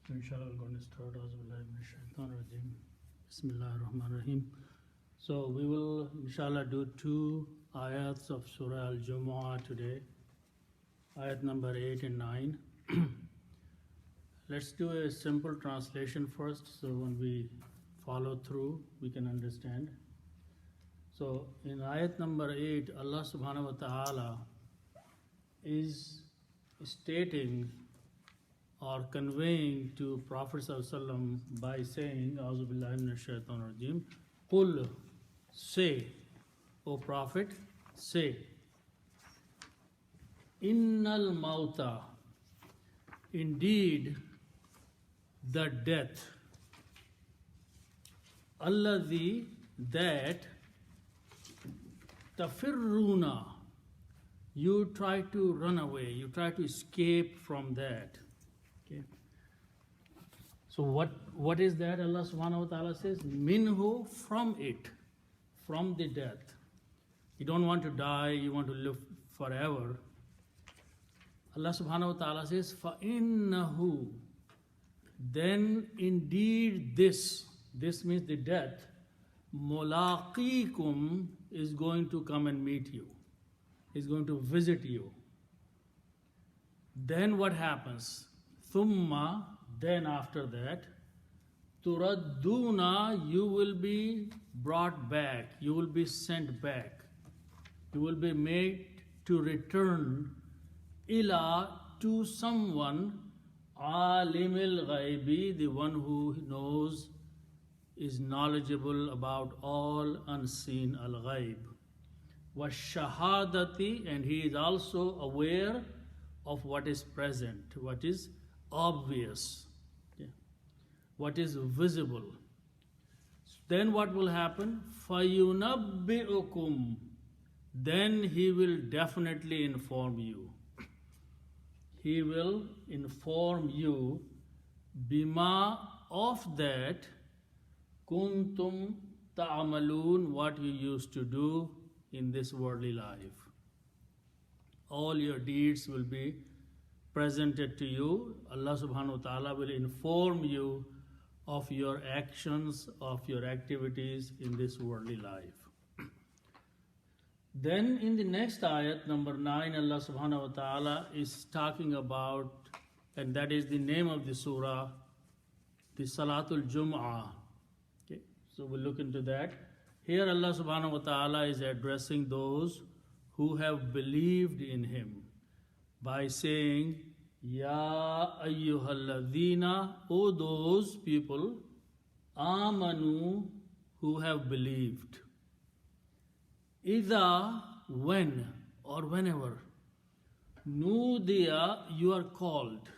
So inshallah we're going to start Auzubillahi Bismillahir-Rahmanir-Rahim. So we will inshallah do two ayats of Surah Al-Jumu'ah today. Ayat number 8 and 9. Let's do a simple translation first so when we follow through we can understand. So in ayat number 8, Allah subhanahu wa ta'ala is stating or conveying to Prophet ﷺ by saying, A'udhu billahi minash shaitanir rajim, Qul, say, O Prophet, say, Innal mauta, indeed the death, alladhi, that, tafirruna, you try to run away, you try to escape from that. Okay. So what is that? Allah subhanahu wa ta'ala says, minhu, from it, from the death. You don't want to die, you want to live forever. Allah subhanahu wa ta'ala says, فَإِنَّهُ, then indeed this means the death, مُلَاقِيكُمْ, is going to come and meet you, is going to visit you. Then what happens? Thumma, then after that, turadduna, you will be brought back, you will be sent back, you will be made to return ila, to someone, alimil ghaibi, the one who knows, is knowledgeable about all unseen al-ghaib, wa shahadati, and he is also aware of what is present, what is obvious, okay, what is visible. Then what will happen? Fayunabbi'ukum, then he will definitely inform you. He will inform you bima, of that, kuntum ta'amalun, what you used to do in this worldly life. All your deeds will be presented to you. Allah subhanahu wa ta'ala will inform you of your actions, of your activities in this worldly life. Then in the next ayat, number 9, Allah subhanahu wa ta'ala is talking about, and that is the name of the surah, the Salatul Jum'ah. Okay, so we'll look into that. Here Allah subhanahu wa ta'ala is addressing those who have believed in Him by saying, Ya ayyuhalladhina, O those people, amanu, who have believed. Idha, when or whenever, nudiya, you are called,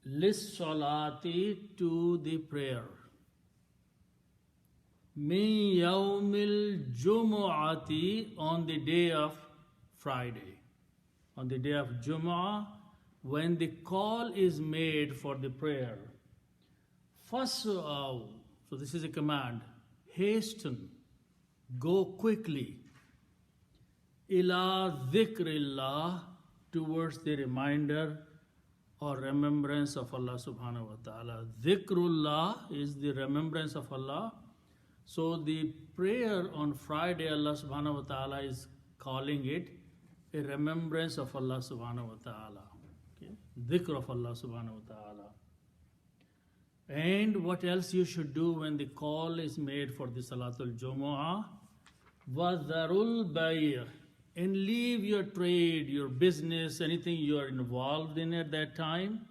lis-salati, to the prayer, min yawmil jumu'ati, on the day of Friday, on the day of Jumu'ah, when the call is made for the prayer. Fas'aw, so this is a command, hasten, go quickly, ila dhikrillah, towards the reminder or remembrance of Allah subhanahu wa ta'ala. Dhikrullah is the remembrance of Allah. So the prayer on Friday, Allah subhanahu wa ta'ala is calling it a remembrance of Allah subhanahu wa ta'ala. Okay? Dhikr of Allah subhanahu wa ta'ala. And what else you should do when the call is made for the Salatul Jumu'ah? وَذَرُوا الْبَيْعَ, and leave your trade, your business, anything you are involved in at that time,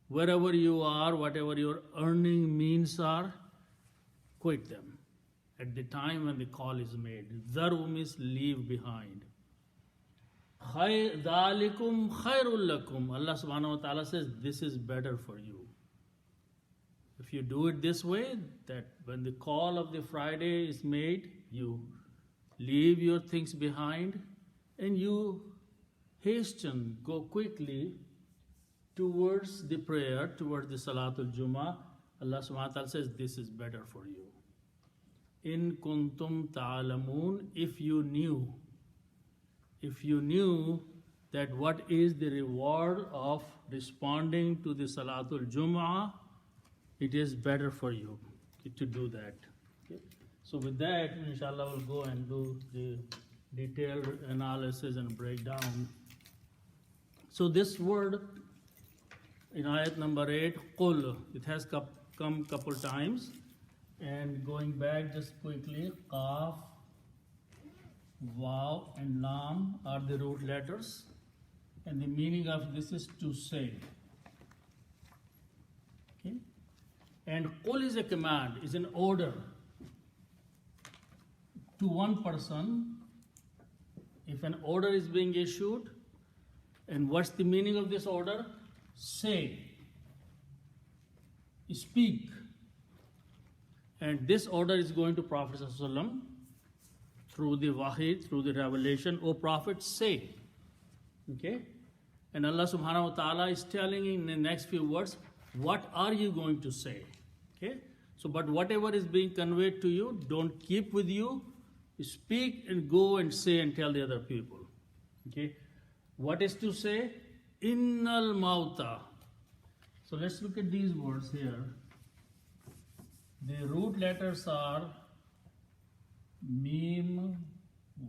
wherever you are, whatever your earning means are, quit them at the time when the call is made. Dharu means leave behind. ذَلِكُمْ خَيْرٌ لَكُمْ, Allah subhanahu wa ta'ala says this is better for you. If you do it this way, that when the call of the Friday is made, you leave your things behind and you hasten, go quickly towards the prayer, towards the Salatul Jummah. Allah subhanahu wa ta'ala says this is better for you. In kuntum ta'alamun, if you knew that what is the reward of responding to the Salatul Jum'ah, it is better for you to do that. Okay? So with that, inshallah, we'll go and do the detailed analysis and breakdown. So this word in ayat number 8, qul, it has come couple times. And going back just quickly, qaf, waw and lam are the root letters. And the meaning of this is to say. Okay? And qul is a command, is an order to one person. If an order is being issued, and what's the meaning of this order? Say, speak. And this order is going to Prophet ﷺ through the wahi, through the revelation. O Prophet, say. Okay? And Allah subhanahu wa ta'ala is telling in the next few words, what are you going to say? Okay? So, but whatever is being conveyed to you, don't keep with you. Speak and go and say and tell the other people. Okay? What is to say? Innal mauta. So let's look at these words here. The root letters are mim,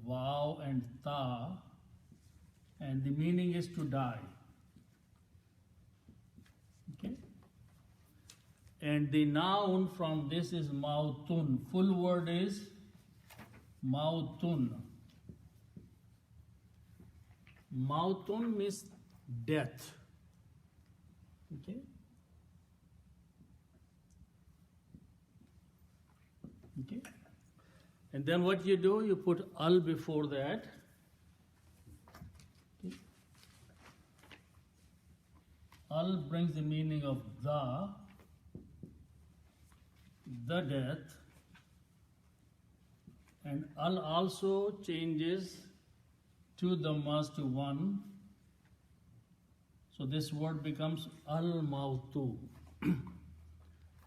waw and ta, and the meaning is to die. Okay? And the noun from this is mautun. Full word is mautun. Mautun means death. Okay? Okay? And then what you do, you put al before that. Okay? Al brings the meaning of the death. And al also changes two dhammas to one. So this word becomes al-mautu.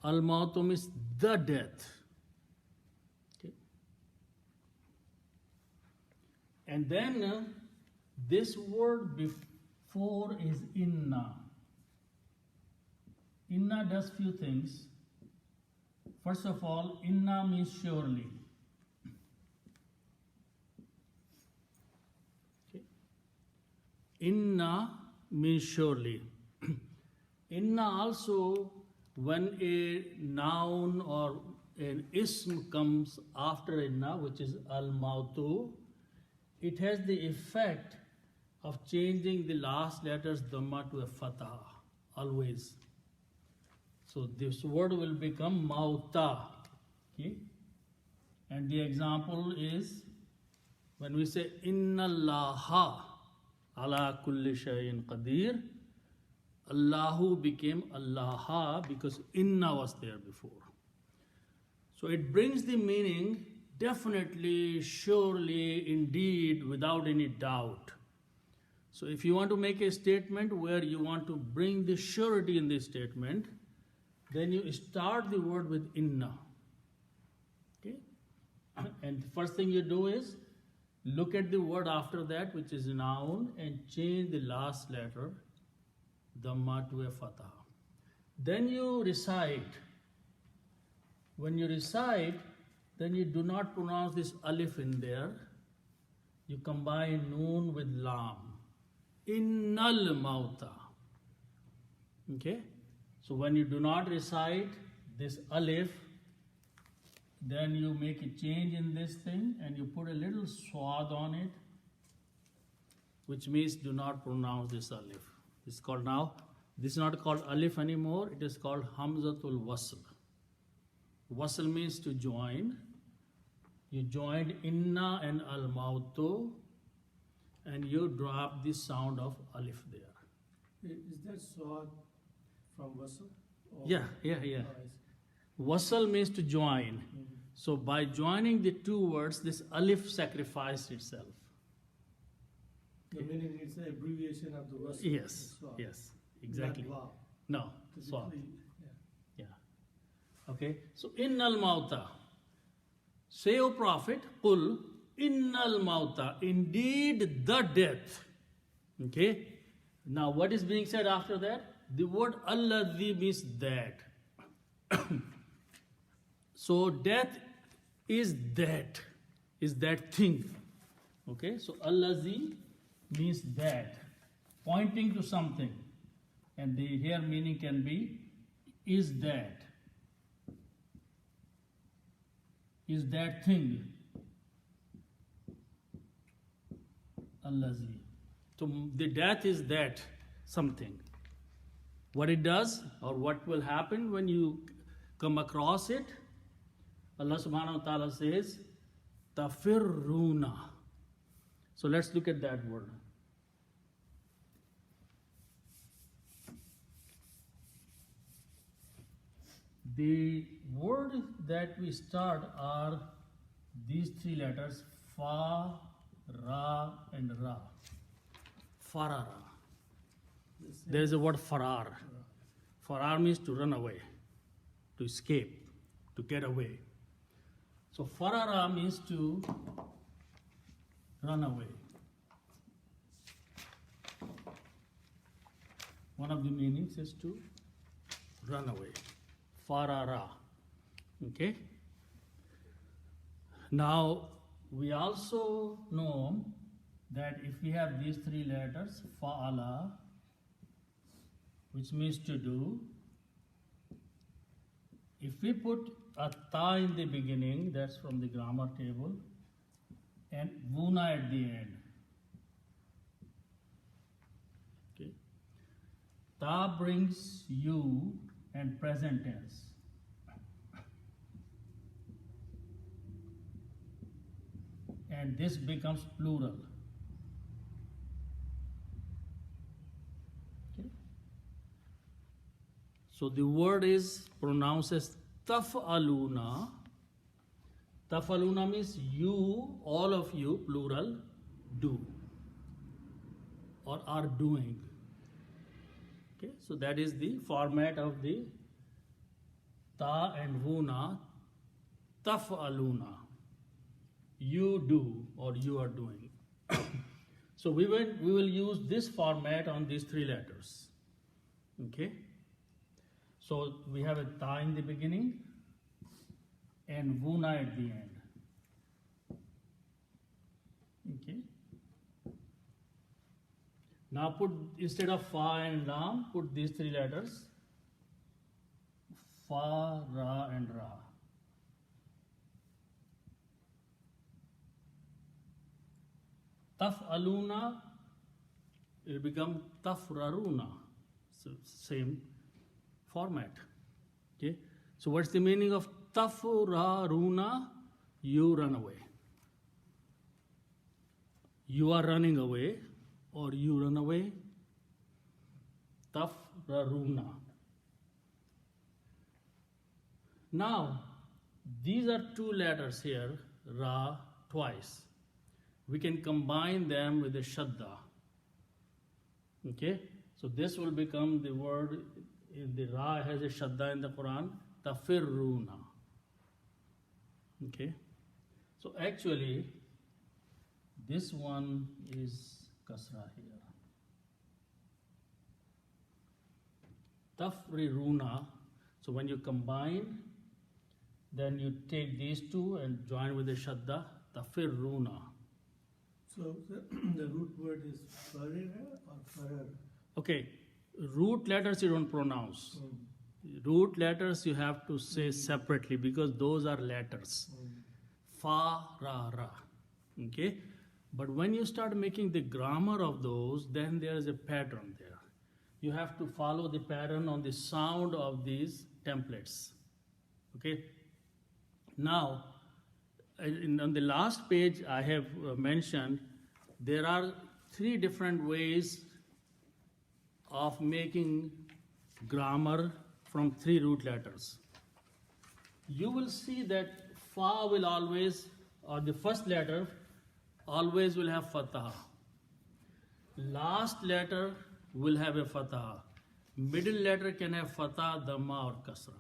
Al-mautu means the death. Okay. And then this word before is inna. Inna does few things. First of all, inna means surely. Inna means surely. Inna also, when a noun or an ism comes after inna, which is al-mautu, it has the effect of changing the last letters dhamma to a fatah, always. So this word will become mauta. Okay? And the example is when we say inna allaha ala kulli shayin qadir, Allahu became Allaha because inna was there before. So it brings the meaning definitely, surely, indeed, without any doubt. So if you want to make a statement where you want to bring the surety in this statement, then you start the word with inna. Okay? And the first thing you do is look at the word after that, which is a noun, and change the last letter, dhamma, to a fatah. Then you recite. When you recite, then you do not pronounce this alif in there. You combine noon with lam. Innal mauta. Okay? So when you do not recite this alif, then you make a change in this thing and you put a little swad on it, which means do not pronounce this alif. It's called now, this is not called alif anymore, it is called hamzatul wasl. Wasl means to join. You joined inna and al-mautu and you drop the sound of alif there. Is that swad from wasl? Yeah. Wasl means to join. So by joining the two words, this alif sacrificed itself. The meaning is an abbreviation of the wasl. Yes, exactly. Not wa. No, swad. Yeah. Okay, so innal mauta. Say, O Prophet, qul innal mauta, indeed the death. Okay? Now, what is being said after that? The word alladhi means that. So, death is that thing. Okay? So, alladhi means that, pointing to something. And the here meaning can be is that thing. Allazi. So the death is that something. What it does or what will happen when you come across it, Allah subhanahu wa ta'ala says, tafirruna. So let's look at that word. The word that we start are these three letters, fa, ra, and ra. Farara. There is a word farar. Farar means to run away, to escape, to get away. So farara means to run away. One of the meanings is to run away. Farara. Okay? Now, we also know that if we have these three letters, fa'ala, which means to do, if we put a ta in the beginning, that's from the grammar table, and vuna at the end. Okay? Ta brings you and present tense. And this becomes plural. Okay? So the word is pronounced as taf'aluna. Taf'aluna means you, all of you, plural, do or are doing. Okay, so that is the format of the ta and vuna, taf'aluna. You do or you are doing. So we will use this format on these three letters. Okay? So we have a ta in the beginning and vuna at the end. Okay? Now put, instead of fa and lam, put these three letters, fa, ra, and ra. Taf'aluna, it become tafraruna. So same format. Okay. So what's the meaning of tafraruna? You run away. You are running away, or you run away. Tafraruna. Now, these are two letters here, ra, twice. We can combine them with a shadda. Okay? So this will become the word, the ra has a shadda in the Quran, tafirruna. Okay? So actually, this one is kasra here. Tafriruna. So when you combine, then you take these two and join with the shadda, tafirruna. So the root word is farira or farar? Okay, root letters you don't pronounce. Root letters you have to say separately because those are letters. Fa, ra, ra. Okay? But when you start making the grammar of those, then there is a pattern there. You have to follow the pattern on the sound of these templates. Okay? Now, on the last page I have mentioned, there are three different ways of making grammar from three root letters. You will see that fa will always, or the first letter, always will have fatha. Last letter will have a fatha. Middle letter can have fatha, dhamma, or kasra.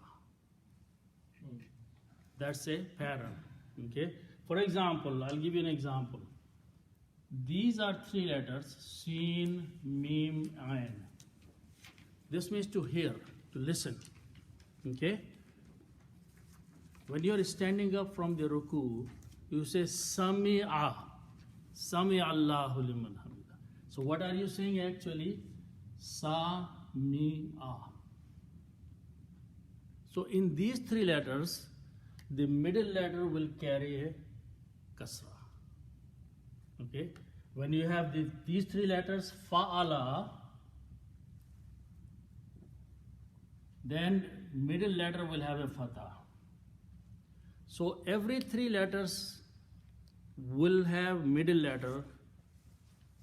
That's a pattern. Okay. For example, I'll give you an example. These are three letters: Seen, Mim, Ain. This means to hear, to listen. Okay? When you are standing up from the ruku, you say Sami'a. Sami'a Allahu liman hamida. So what are you saying actually? Sami'a. So in these three letters, the middle letter will carry a kasra. Okay? When you have these three letters, fa'ala, then middle letter will have a fatha. So every three letters will have middle letter,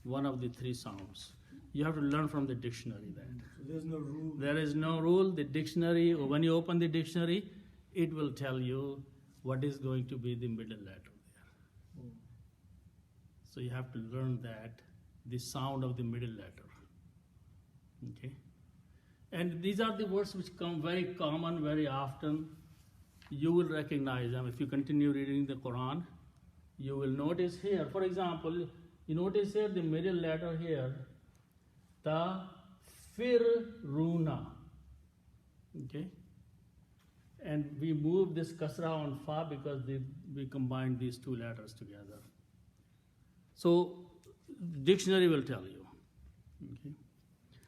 one of the three sounds. You have to learn from the dictionary that. So there's no rule. There is no rule. The dictionary, when you open the dictionary, it will tell you what is going to be the middle letter there. So you have to learn that, the sound of the middle letter. Okay? And these are the words which come very common, very often. You will recognize them. If you continue reading the Quran, you will notice here, for example, you notice here the middle letter here, Tafiruna. Okay? And we move this kasra on fa because we combine these two letters together. So, dictionary will tell you. Okay?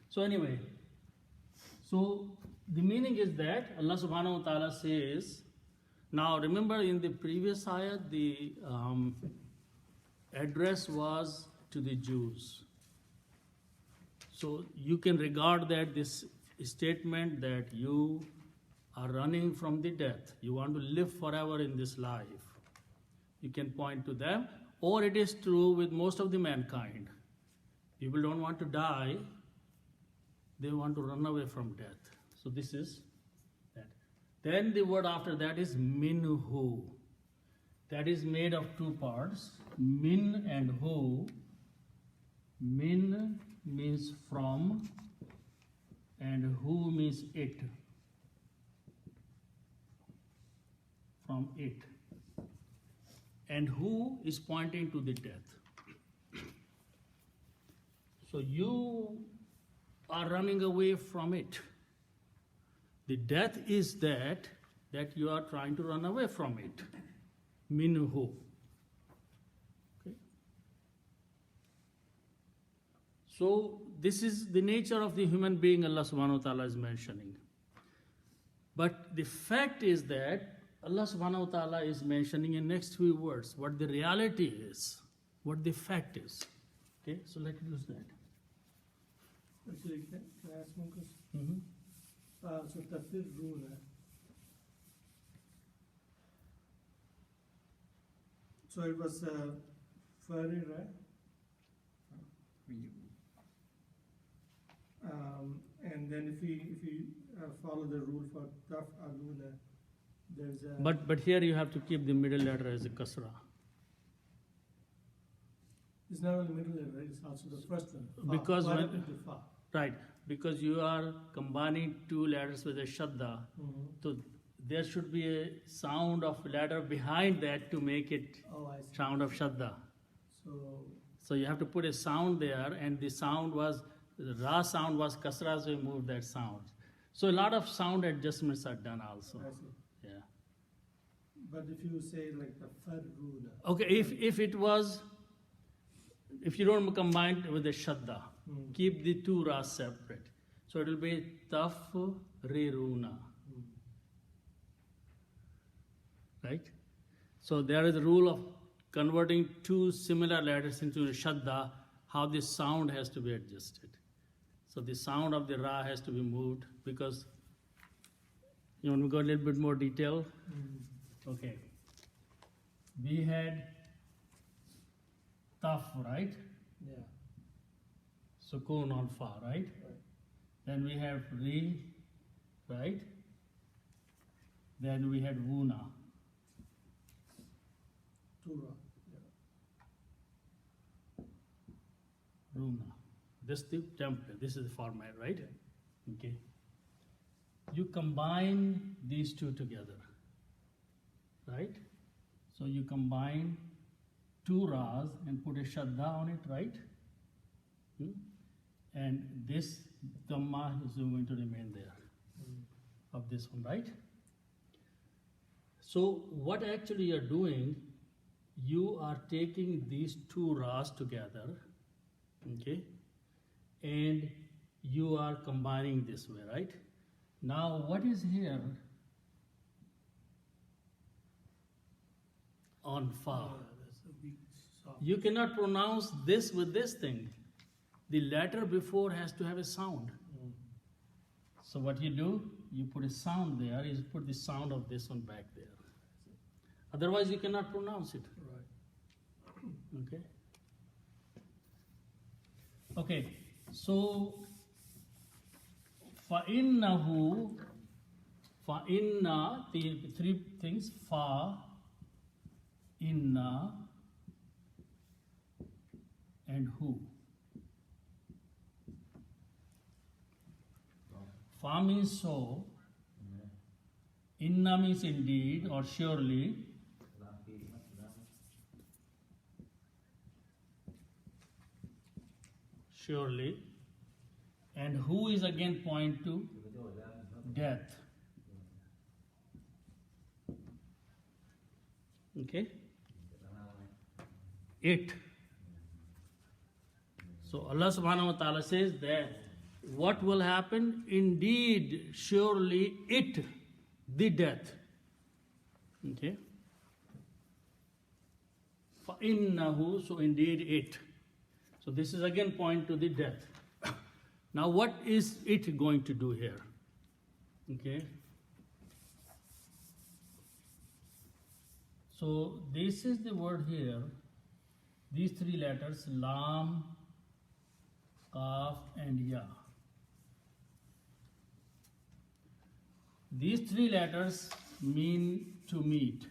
So anyway, so the meaning is that Allah subhanahu wa ta'ala says, now remember in the previous ayat, the address was to the Jews. So you can regard that this statement that you are running from the death, you want to live forever in this life, you can point to them, or it is true with most of the mankind. People don't want to die, they want to run away from death. So this is that. Then the word after that is minhu. That is made of two parts, min and hu. Min means from and hu means it. From it. And hu is pointing to the death. So you are running away from it. The death is that you are trying to run away from it. Minhu. Okay. So this is the nature of the human being Allah subhanahu wa ta'ala is mentioning. But the fact is that Allah subhanahu wa ta'ala is mentioning in next few words what the reality is, what the fact is. Okay, so let's use that. Actually, can I ask one question? Mm-hmm. So Tafiruna. So it was furry, right? And then if we follow the rule for Taf'aluna, there's a... But here you have to keep the middle letter as a kasra. It's not only middle letter, right? It's also the first one. Fa. Because Fa when- into fa. Right, because you are combining two letters with a shadda, so there should be a sound of letter behind that to make it Oh, I see. sound of shadda. So, So you have to put a sound there, and the ra sound was kasra, so you move that sound. So a lot of sound adjustments are done also. I see. Yeah. But if you say like the Farruna. Okay, if you don't combine it with the shadda, keep the two ras separate. So it will be tafriruna. Right? So there is a rule of converting two similar letters into a shadda, how the sound has to be adjusted. So the sound of the ra has to be moved because you want to go a little bit more detail? Okay. We had taf, right? Yeah. Sukun on fa, right? Right. Then we have re, right? Then we had wuna. Tura. Runa. This is the template, this is the format, right? Okay. You combine these two together, right? So you combine two Ras and put a Shadda on it, right? And this Dhamma is going to remain there of this one, right? So what actually you're doing, you are taking these two Ras together, okay, and you are combining this way, right? Now what is here on Fa? That's a big soft. You cannot pronounce this with this thing. The letter before has to have a sound. So what you do, you put a sound there, you put the sound of this one back there. Otherwise you cannot pronounce it. Right. Okay. Okay. So فَإِنَّهُ فَإِنَّ, the three things, fa, inna, and who. Fa means so, inna means indeed or surely, surely, and who is again point to death. Okay? It. So Allah subhanahu wa ta'ala says that what will happen? Indeed, surely it, the death. Okay? فَإِنَّهُ, so indeed it. So this is again point to the death. Now what is it going to do here? Okay? So this is the word here, these three letters, Lam, Kaf and Ya. These three letters mean to meet.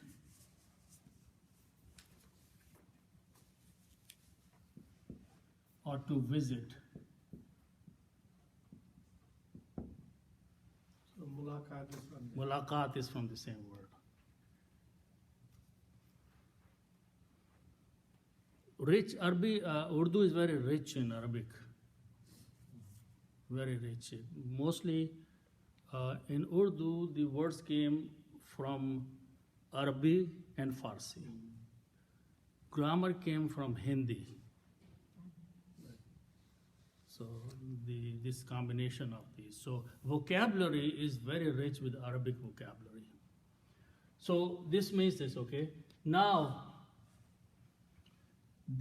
Or to visit. So mulaqat is from there. Mulaqat is from the same word. Rich Urdu is very rich in Arabic. Very rich. Mostly in Urdu, the words came from Arabic and Farsi. Grammar came from Hindi. So this combination of these. So vocabulary is very rich with Arabic vocabulary. So this means this, okay? Now,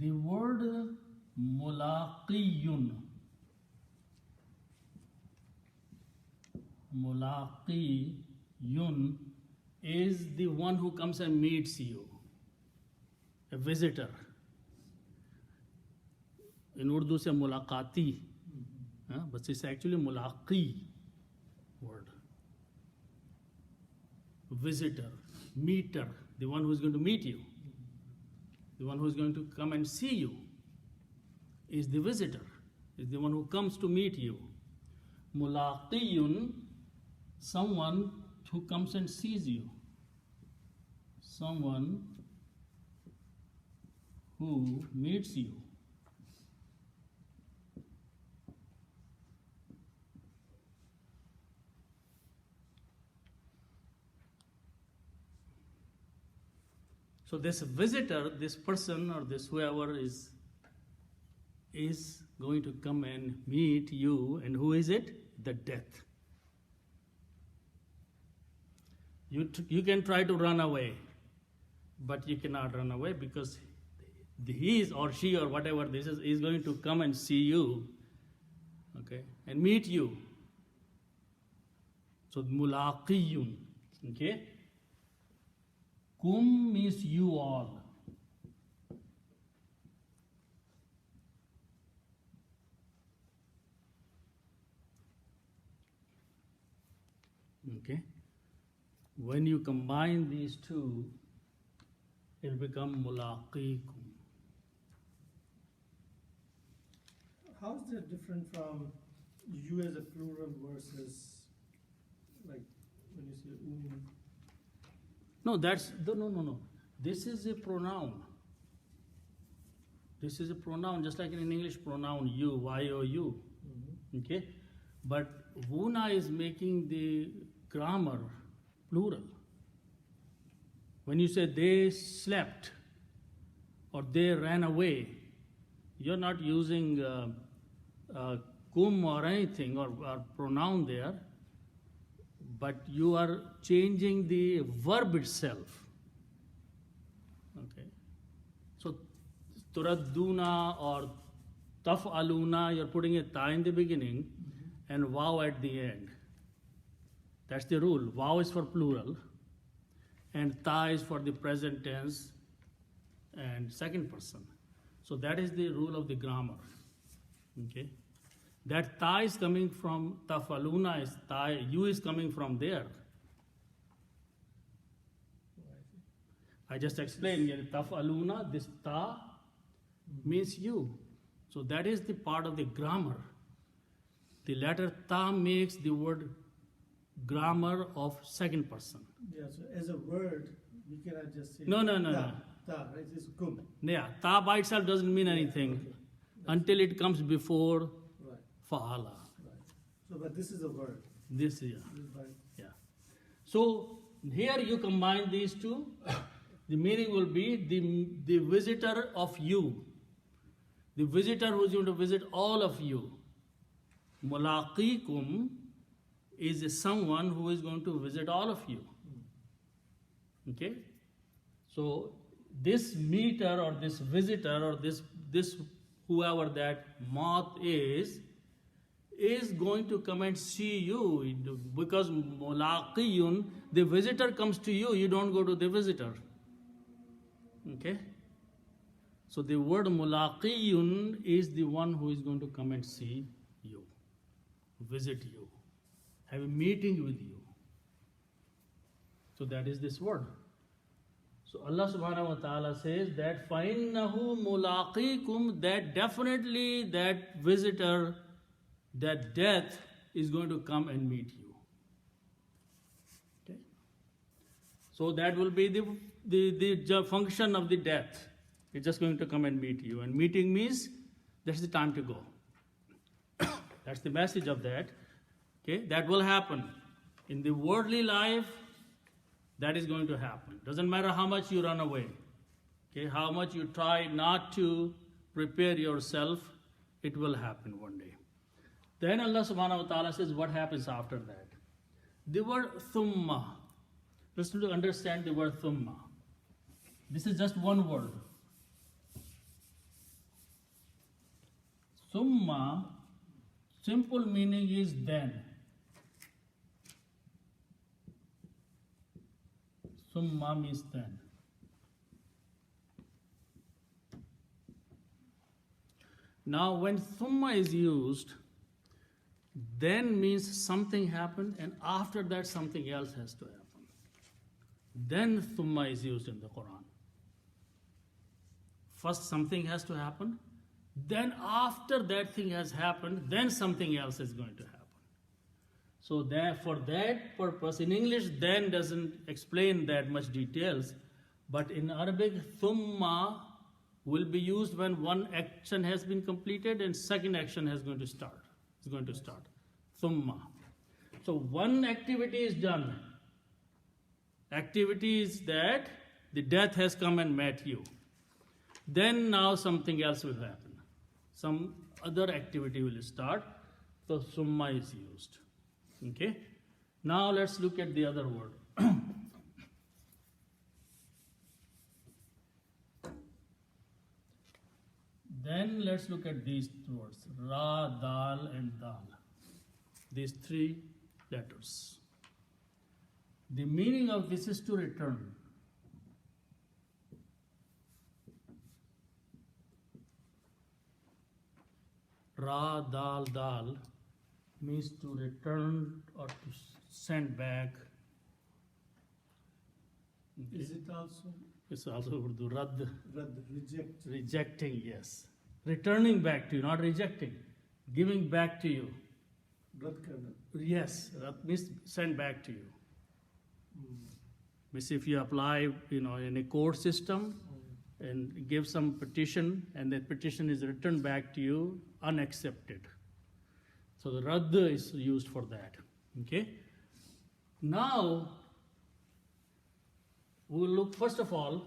the word mulaqiyun, mulaqiyun is the one who comes and meets you, a visitor. In Urdu say mulaqati, but it's actually mulaqi word. Visitor, meter, the one who is going to meet you, the one who is going to come and see you is the visitor, is the one who comes to meet you. Mulaqiyun, someone who comes and sees you, someone who meets you. So this visitor, this person or this whoever is going to come and meet you, and who is it? The death. You can try to run away, but you cannot run away because he is or she or whatever this is going to come and see you, okay, and meet you. So mulaqiyun, okay. Kum means you all. Okay. When you combine these two, it will become mulaqikum. How is that different from you as a plural versus like when you say No, that's no. This is a pronoun. This is a pronoun, just like in English pronoun you, you. Okay? But Wuna is making the grammar plural. When you say they slept or they ran away, you're not using kum or anything or pronoun there, but you are changing the verb itself. Okay? So, turadduna or taf'aluna, you're putting a ta in the beginning and waw at the end. That's the rule. Waw is for plural and ta is for the present tense and second person. So that is the rule of the grammar. Okay? That ta is coming from taf'aluna, is ta, you is coming from there. I just explained, taf'aluna, this ta means you. So that is the part of the grammar. The letter ta makes the word grammar of second person. Yeah, so as a word, we cannot just say No. ta, right? It's kum. Yeah, ta by itself doesn't mean anything Okay. until it comes before Right, fa'ala. right. So, but this is a word. This, yeah. Right. Yeah. So here you combine these two. The meaning will be the visitor of you. The visitor who is going to visit all of you. Mulaqikum is someone who is going to visit all of you. Okay? So this meter or this visitor or this whoever that moth is going to come and see you, because mulaqiyun, the visitor comes to you, you don't go to the visitor. Okay? So the word mulaqiyun is the one who is going to come and see you, visit you, have a meeting with you. So that is this word. So Allah subhanahu wa ta'ala says that فَإِنَّهُ مُلَاقِيكُمْ, that definitely that visitor, that death is going to come and meet you. Okay? So that will be the function of the death. It's just going to come and meet you. And meeting means that's the time to go. That's the message of that. Okay? That will happen. In the worldly life, that is going to happen. Doesn't matter how much you run away. Okay? How much you try not to prepare yourself, it will happen one day. Then Allah subhanahu wa ta'ala says what happens after that. The word thumma. Let's try to understand the word thumma. This is just one word. Thumma, simple meaning is then. Thumma means then. Now when thumma is used, then means something happened and after that something else has to happen. Then thumma is used in the Quran. First something has to happen, then after that thing has happened, then something else is going to happen. So that, for that purpose, in English then doesn't explain that much details, but in Arabic thumma will be used when one action has been completed and second action is going to start. Thumma. So one activity is done. Activity is that the death has come and met you. Then now something else will happen. Some other activity will start. So summa is used. Okay? Now let's look at the other word. Then let's look at these two words. Ra, dal and dal. These three letters. The meaning of this is to return. Ra, dal, dal means to return or to send back. Okay. Is it also It's also Urdu, rad, reject? rejecting, yes. Returning back to you, not rejecting. Giving back to you. Rad karna. Yes, that means send back to you. Means if you apply, in a court system, and give some petition, and that petition is returned back to you unaccepted. So the radd is used for that. Okay? Now, we will look first of all,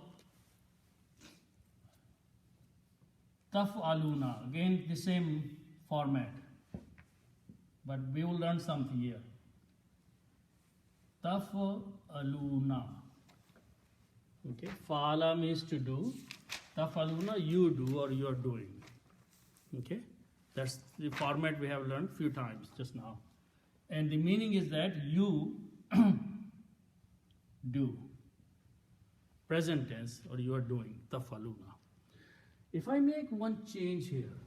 taf'aluna, again the same format, but we will learn something here. Taf'aluna. Okay, fa'ala means to do, taf'aluna, you do or you are doing. Okay, that's the format we have learned few times just now. And the meaning is that you do. Present tense, or you are doing, taf'aluna. If I make one change here,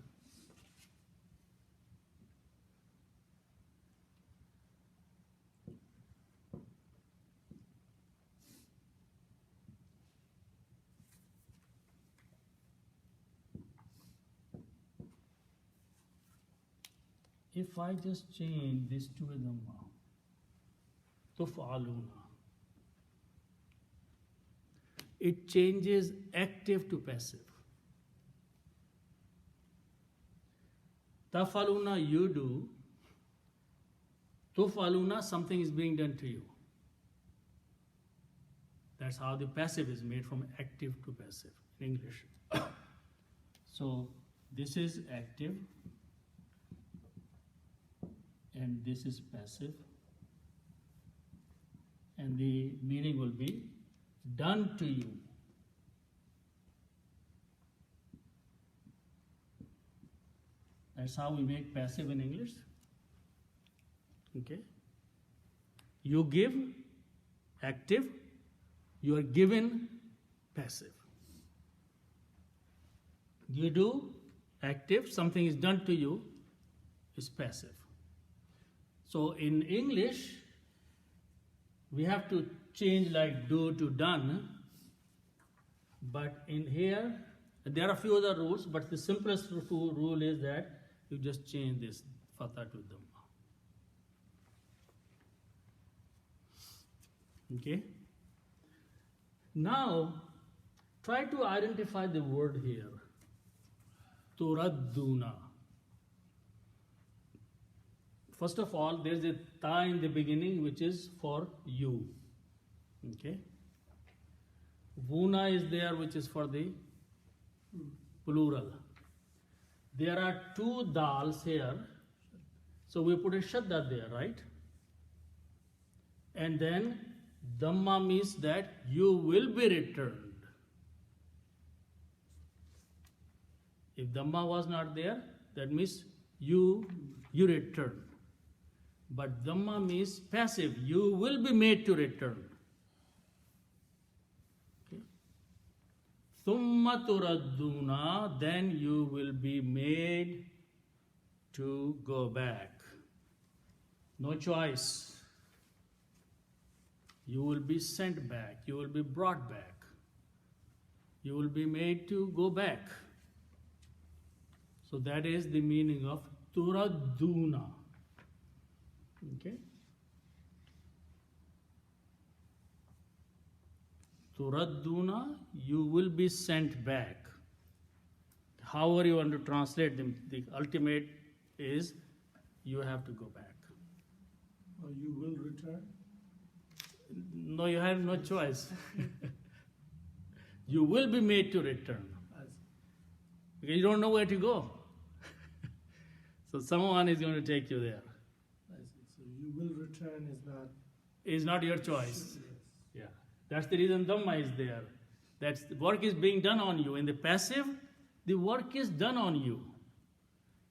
if I just change this to a dhamma, tuf'aluna, it changes active to passive. Taf'aluna, you do. Tuf'aluna, something is being done to you. That's how the passive is made, from active to passive in English. So this is active and this is passive, and the meaning will be done to you. That's how we make passive in English. Okay? You give, active. You are given, passive. You do, active. Something is done to you, is passive. So in English, we have to change like do to done. But in here, there are a few other rules, but the simplest rule is that you just change this fatha to dhamma. Okay? Now, try to identify the word here. Turadduna. First of all, there is a ta in the beginning, which is for you. Okay? Vuna is there, which is for the plural. There are two dals here, so we put a shadda there, right? And then dhamma means that you will be returned. If dhamma was not there, that means you return. But dhamma means passive, you will be made to return. Okay. Thumma turadduna, then you will be made to go back. No choice. You will be sent back, you will be brought back. You will be made to go back. So that is the meaning of turadduna. Okay? Turadduna, you will be sent back. However you want to translate them, the ultimate is you have to go back. Or you will return? No, you have no choice. You will be made to return. Because you don't know where to go. So someone is going to take you there. So you will return Is not your choice. Yes. Yeah. That's the reason dhamma is there. That's the work is being done on you. In the passive, the work is done on you.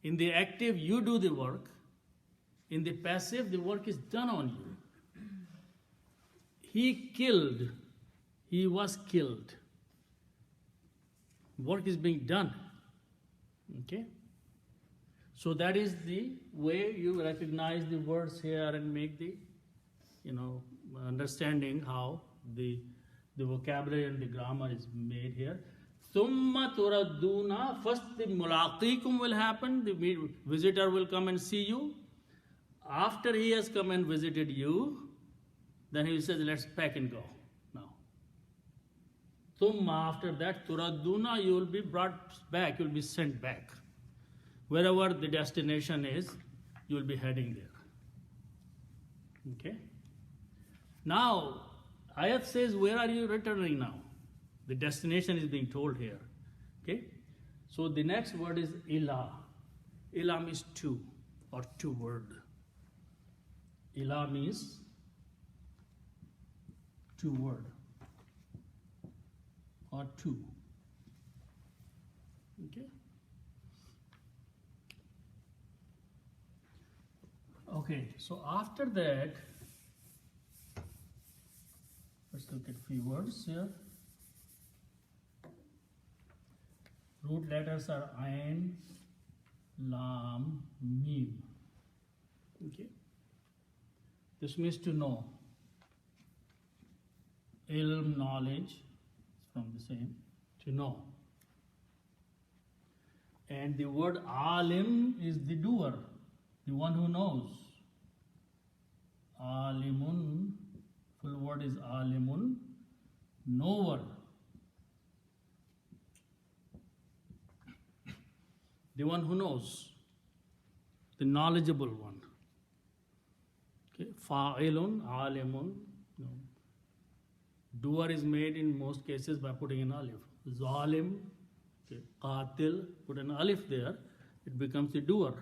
In the active, you do the work. In the passive, the work is done on you. He killed. He was killed. Work is being done. Okay? So that is the way you recognize the words here and make the, understanding how the vocabulary and the grammar is made here. Thumma turadduna, first the mulaqikum will happen, the visitor will come and see you. After he has come and visited you, then he says, let's pack and go now. Thumma, after that, turaduna, you will be brought back, you will be sent back. Wherever the destination is, you will be heading there. Okay? Now, ayat says, where are you returning now? The destination is being told here. Okay? So the next word is ila. Ila means to or toward. Ila means toward or to. Okay? Okay, so after that, let's look at a few words here. Root letters are Ain, Lam, Mim. Okay? This means to know. Ilm, knowledge, from the same, to know. And the word alim is the doer, the one who knows. Alimun, full word is alimun, knower. The one who knows, the knowledgeable one. Okay, fa'ilun, alimun. No. Doer is made in most cases by putting an alif. Zalim, okay, qatil, put an alif there, it becomes the doer.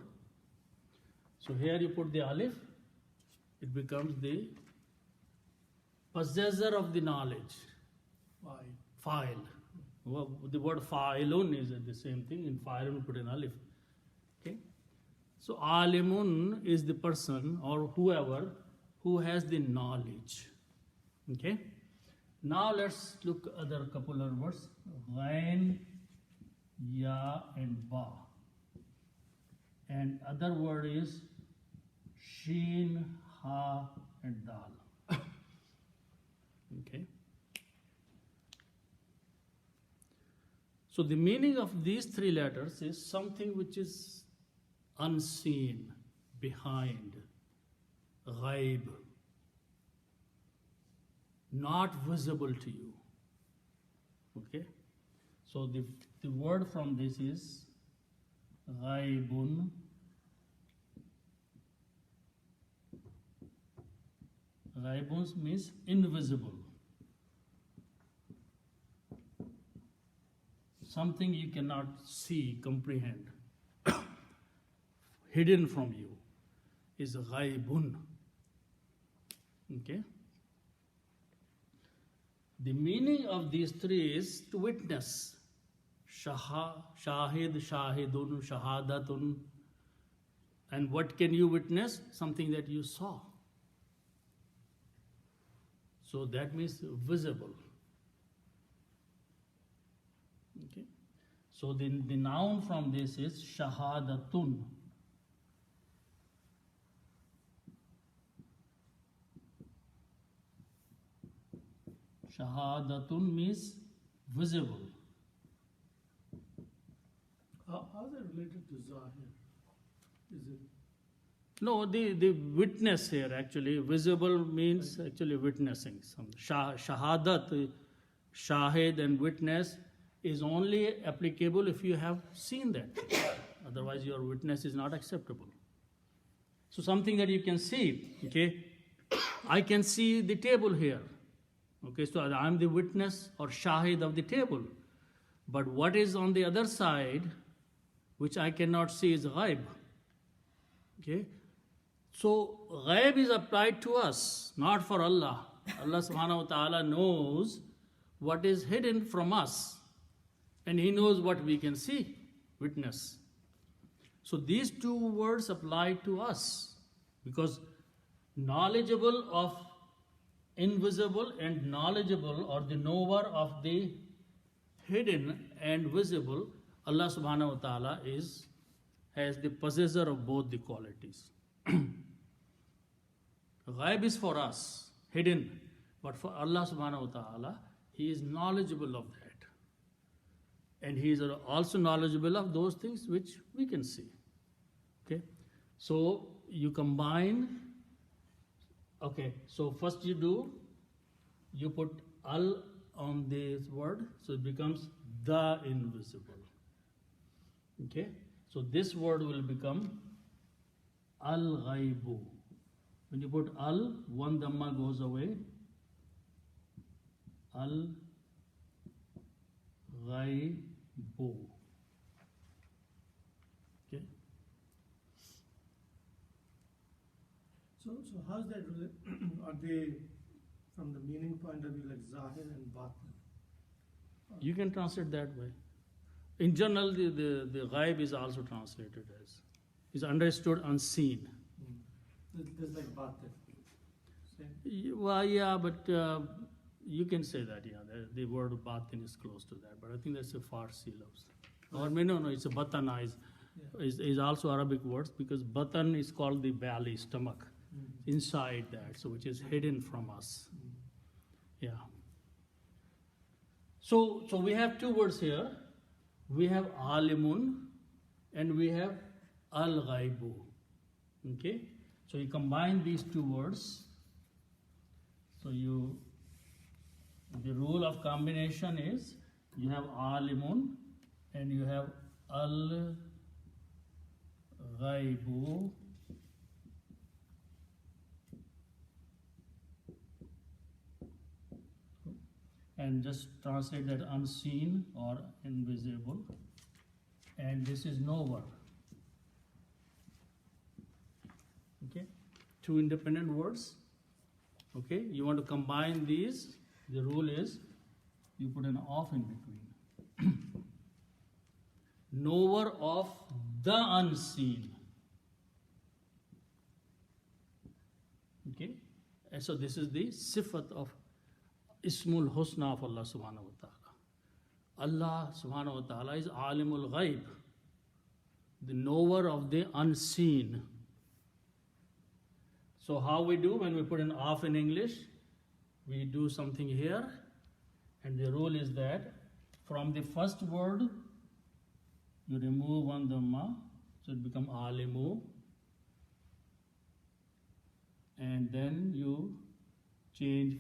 So here you put the alif, it becomes the possessor of the knowledge. Fa'il. The word fa'ilun is the same thing. In fa'ilun put an alif. Okay? So alimun is the person or whoever who has the knowledge. Okay? Now let's look other couple of words. Ghain, ya and ba. And other word is sheen, ha and dal. Okay? So the meaning of these three letters is something which is unseen, behind, ghaib, not visible to you. Okay? So the word from this is ghaibun. Ghaibun means invisible. Something you cannot see, comprehend, hidden from you, is ghaibun. Okay? The meaning of these three is to witness. Shahid, shahidun, shahadatun. And what can you witness? Something that you saw. So that means visible. Okay. So the noun from this is shahadatun. Shahadatun means visible. How is it related to Zahir? Is it? No, the witness here actually, visible means actually witnessing. Some shahadat, shahid and witness is only applicable if you have seen that. Otherwise your witness is not acceptable. So something that you can see, okay? I can see the table here. Okay, so I am the witness or shahid of the table. But what is on the other side, which I cannot see, is ghaib. Okay? So ghaib is applied to us, not for Allah. Allah subhanahu wa ta'ala knows what is hidden from us. And He knows what we can see, witness. So these two words apply to us. Because knowledgeable of invisible and knowledgeable or the knower of the hidden and visible, Allah subhanahu wa ta'ala has the possessor of both the qualities. Ghaib is for us, hidden, but for Allah subhanahu wa ta'ala, He is knowledgeable of that. And He is also knowledgeable of those things which we can see. Okay? So you combine, okay, so first you put al on this word, so it becomes the invisible. Okay? So this word will become al-ghaibu. When you put al, one dhamma goes away. Al-ghaibu. Okay? So how's that are they, from the meaning point of view, like zahir and batin? You can translate that way. In general, the ghaib is also translated as, is understood unseen. There's like batin. Same. Well, yeah, but you can say that, yeah, the word batin is close to that, but I think that's a Farsi lafz. Or no, it's a batana is also Arabic words, because batan is called the belly, stomach, inside that, so which is hidden from us. Yeah. So we have two words here. We have alimun and we have al-ghaibu. Okay? So you combine these two words. So the rule of combination is you have alimun and you have al-ghaibu. And just translate that unseen or invisible. And this is knower. Okay? Two independent words. Okay? You want to combine these. The rule is you put an off in between. Knower of the unseen. Okay? And so this is the sifat of Ismul Husna of Allah subhanahu wa ta'ala. Allah subhanahu wa ta'ala is Alimul Ghaib, the knower of the unseen. So how we do when we put an off in English? We do something here, and the rule is that from the first word, you remove one dhamma, so it becomes Alimu, and then you change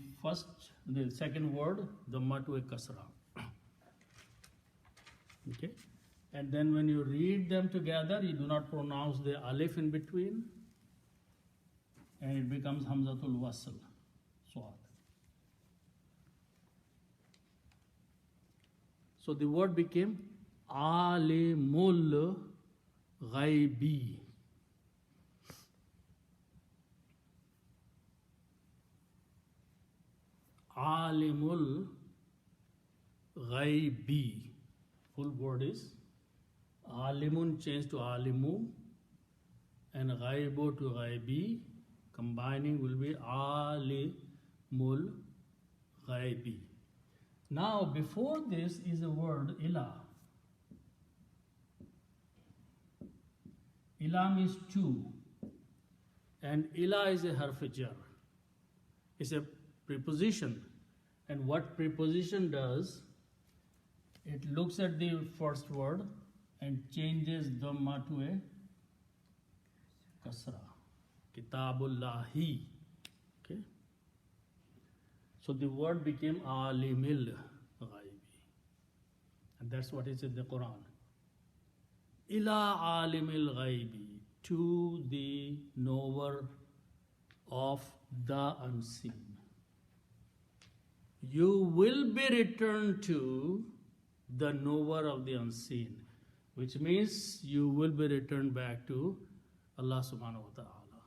the second word, dhamma to a kasra. Okay? And then when you read them together, you do not pronounce the alif in between, and it becomes hamzatul wasl, swat. So the word became alimul ghaibi. Alimul ghaibi. Full word is alimun changed to alimu and ghaibu to ghaibi. Combining will be alimul ghaibi. Now before this is a word ilah. Ilah means two, and ilah is a harf jar. It's a preposition, and what preposition does, it looks at the first word and changes dhamma to a kasra. Kitabullahi. Okay? So the word became alimil ghaibi, and that's what is in the Quran. Ila alimil ghaibi, to the knower of the unseen. You will be returned to the knower of the unseen, which means you will be returned back to Allah subhanahu wa ta'ala.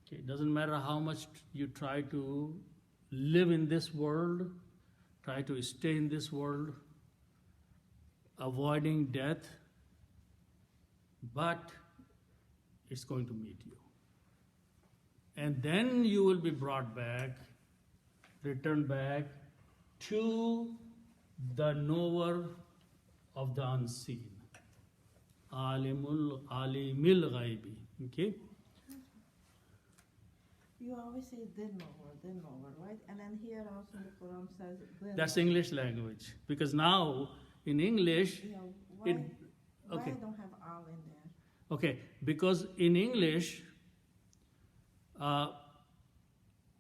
Okay, it doesn't matter how much you try to live in this world, try to stay in this world, avoiding death, but it's going to meet you. And then you will be brought back, returned back to the knower of the unseen. Alimil ghaibi. Okay? You always say then knower, right? And then here also the Quran says then. That's English language. Because now in English, Yeah, why, it, why okay. I don't have al in there? Okay, because in English,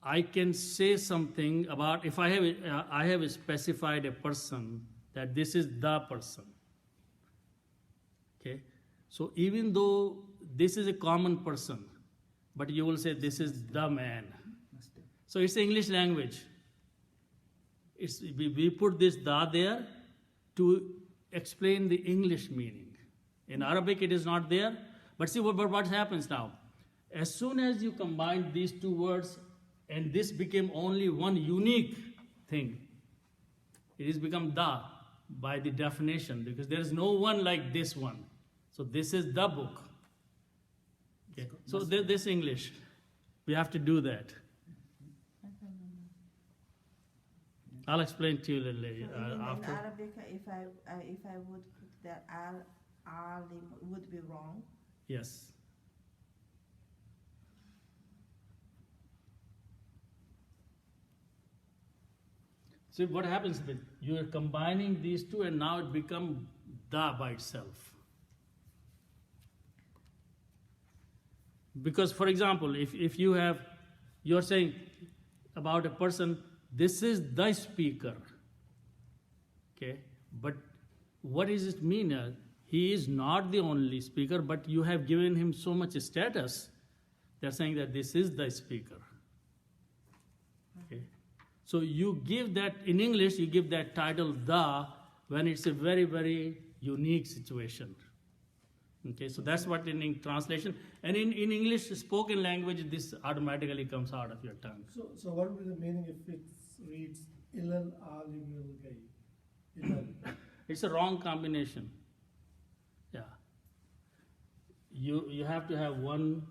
I can say something about, if I have specified a person, that this is the person. Okay? So even though this is a common person, but you will say this is the man. So it's English language. We put this da there to explain the English meaning. In Arabic it is not there, but see what happens now. As soon as you combine these two words and this became only one unique thing, it has become da by the definition, because there is no one like this one. So this is the book. Okay. So this English, we have to do that. I'll explain to you a little later. In After. Arabic, if I would put that alim would be wrong. Yes. See what happens with you are combining these two, and now it becomes da by itself. Because, for example, if you're saying about a person, this is the speaker. Okay, but what does it mean? He is not the only speaker, but you have given him so much status. They're saying that this is the speaker. Okay. So you give that, in English, you give that title the when it's a very, very unique situation. Okay, so that's what in translation. And in English spoken language, this automatically comes out of your tongue. So what would be the meaning if it reads ilal alimul ghaib? Ilal. It's a wrong combination. Yeah. You have to have one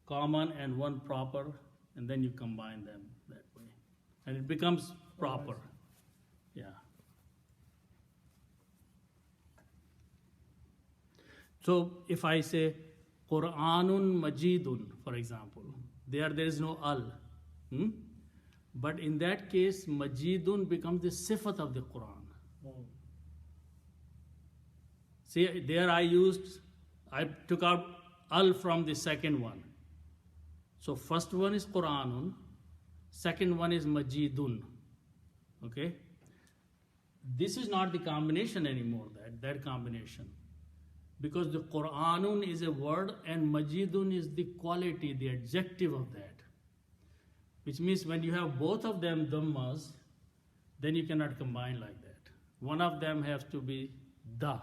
common and one proper, and then you combine them that way. And it becomes proper. Yeah. So if I say Quranun Majidun, for example, there is no al. But in that case, Majidun becomes the sifat of the Quran. See, there I took out al from the second one. So first one is Quranun, second one is Majidun. Okay? This is not the combination anymore, that combination. Because the Quranun is a word and Majidun is the quality, the adjective of that. Which means when you have both of them dhammas, then you cannot combine like that. One of them has to be the.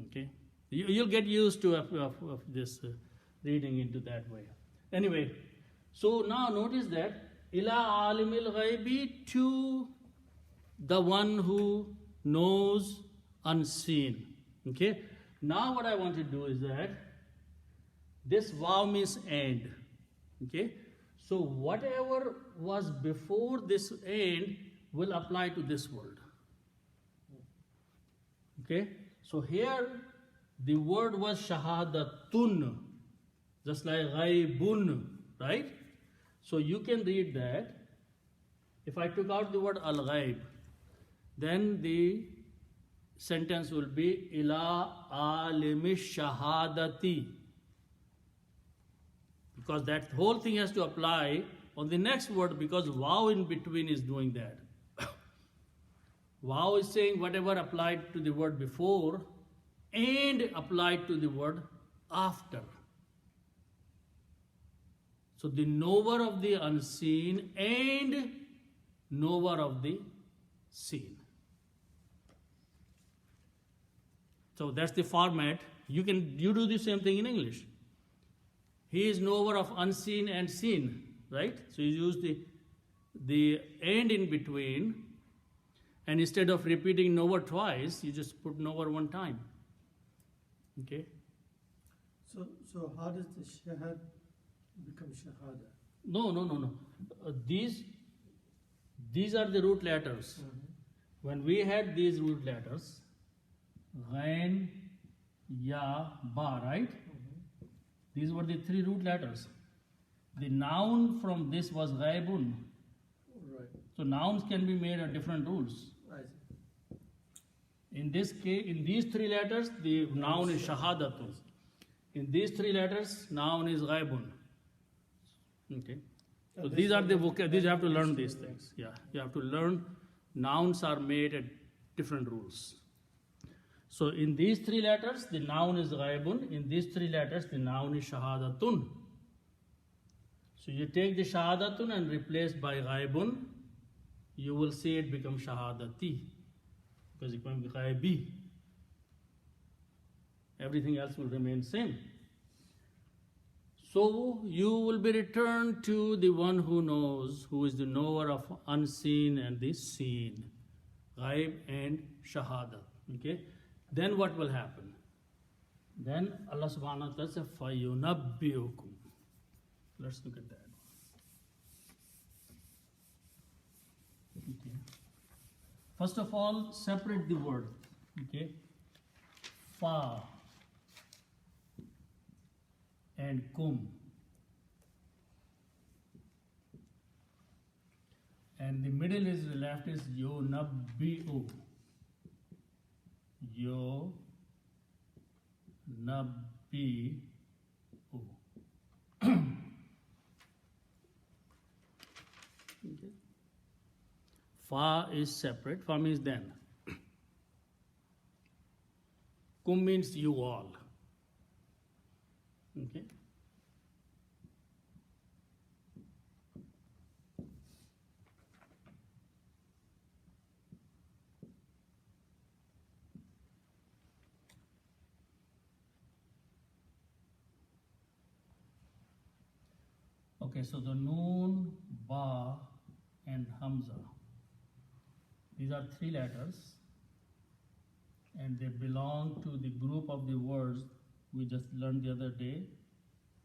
Okay? You'll get used to of this reading into that way. Anyway, so now notice that ila alimil ghaibi, to the one who knows unseen. Okay? Now what I want to do is that this waw means and. Okay? So whatever was before this and will apply to this word. Okay? So here the word was shahadatun, just like ghaibun, right? So you can read that. If I took out the word al-ghaib, then the sentence will be ila alimi shahadati. Because that whole thing has to apply on the next word, because waw in between is doing that. Waw is saying whatever applied to the word before and applied to the word after. So the knower of the unseen and knower of the seen. So that's the format. You do the same thing in English. He is knower of unseen and seen, right? So you use the and in between, and instead of repeating knower twice, you just put knower one time. Okay? So how does the shahad become shahada? No. These are the root letters. When we had these root letters, ghain, ya, ba, right? These were the three root letters. The noun from this was ghaibun. Right. So nouns can be made on different rules. I see. In this case, in these three letters, the noun is shahadatu. In these three letters, noun is ghaibun. Okay. So these are the these you have to learn these things. Yeah, you have to learn. Nouns are made at different rules. So in these three letters, the noun is ghaibun. In these three letters, the noun is shahadatun. So you take the shahadatun and replace by ghaibun, you will see it become shahadati, because it becomes ghaibi. Everything else will remain same. So you will be returned to the one who knows, who is the knower of unseen and the seen, ghaib and shahada. Okay. Then what will happen? Then Allah subhanahu wa ta'ala says, فَيُنَبِّئُكُمْ. Let's look at that. Okay. First of all, separate the word. Okay. Fa and kum. And the middle is, the left is yunabbi'u. Yunabbi'u. Okay. Fa is separate. Fa means then. Kum means you all. Okay. Okay, so the noon, ba, and hamza. These are three letters, and they belong to the group of the words we just learned the other day,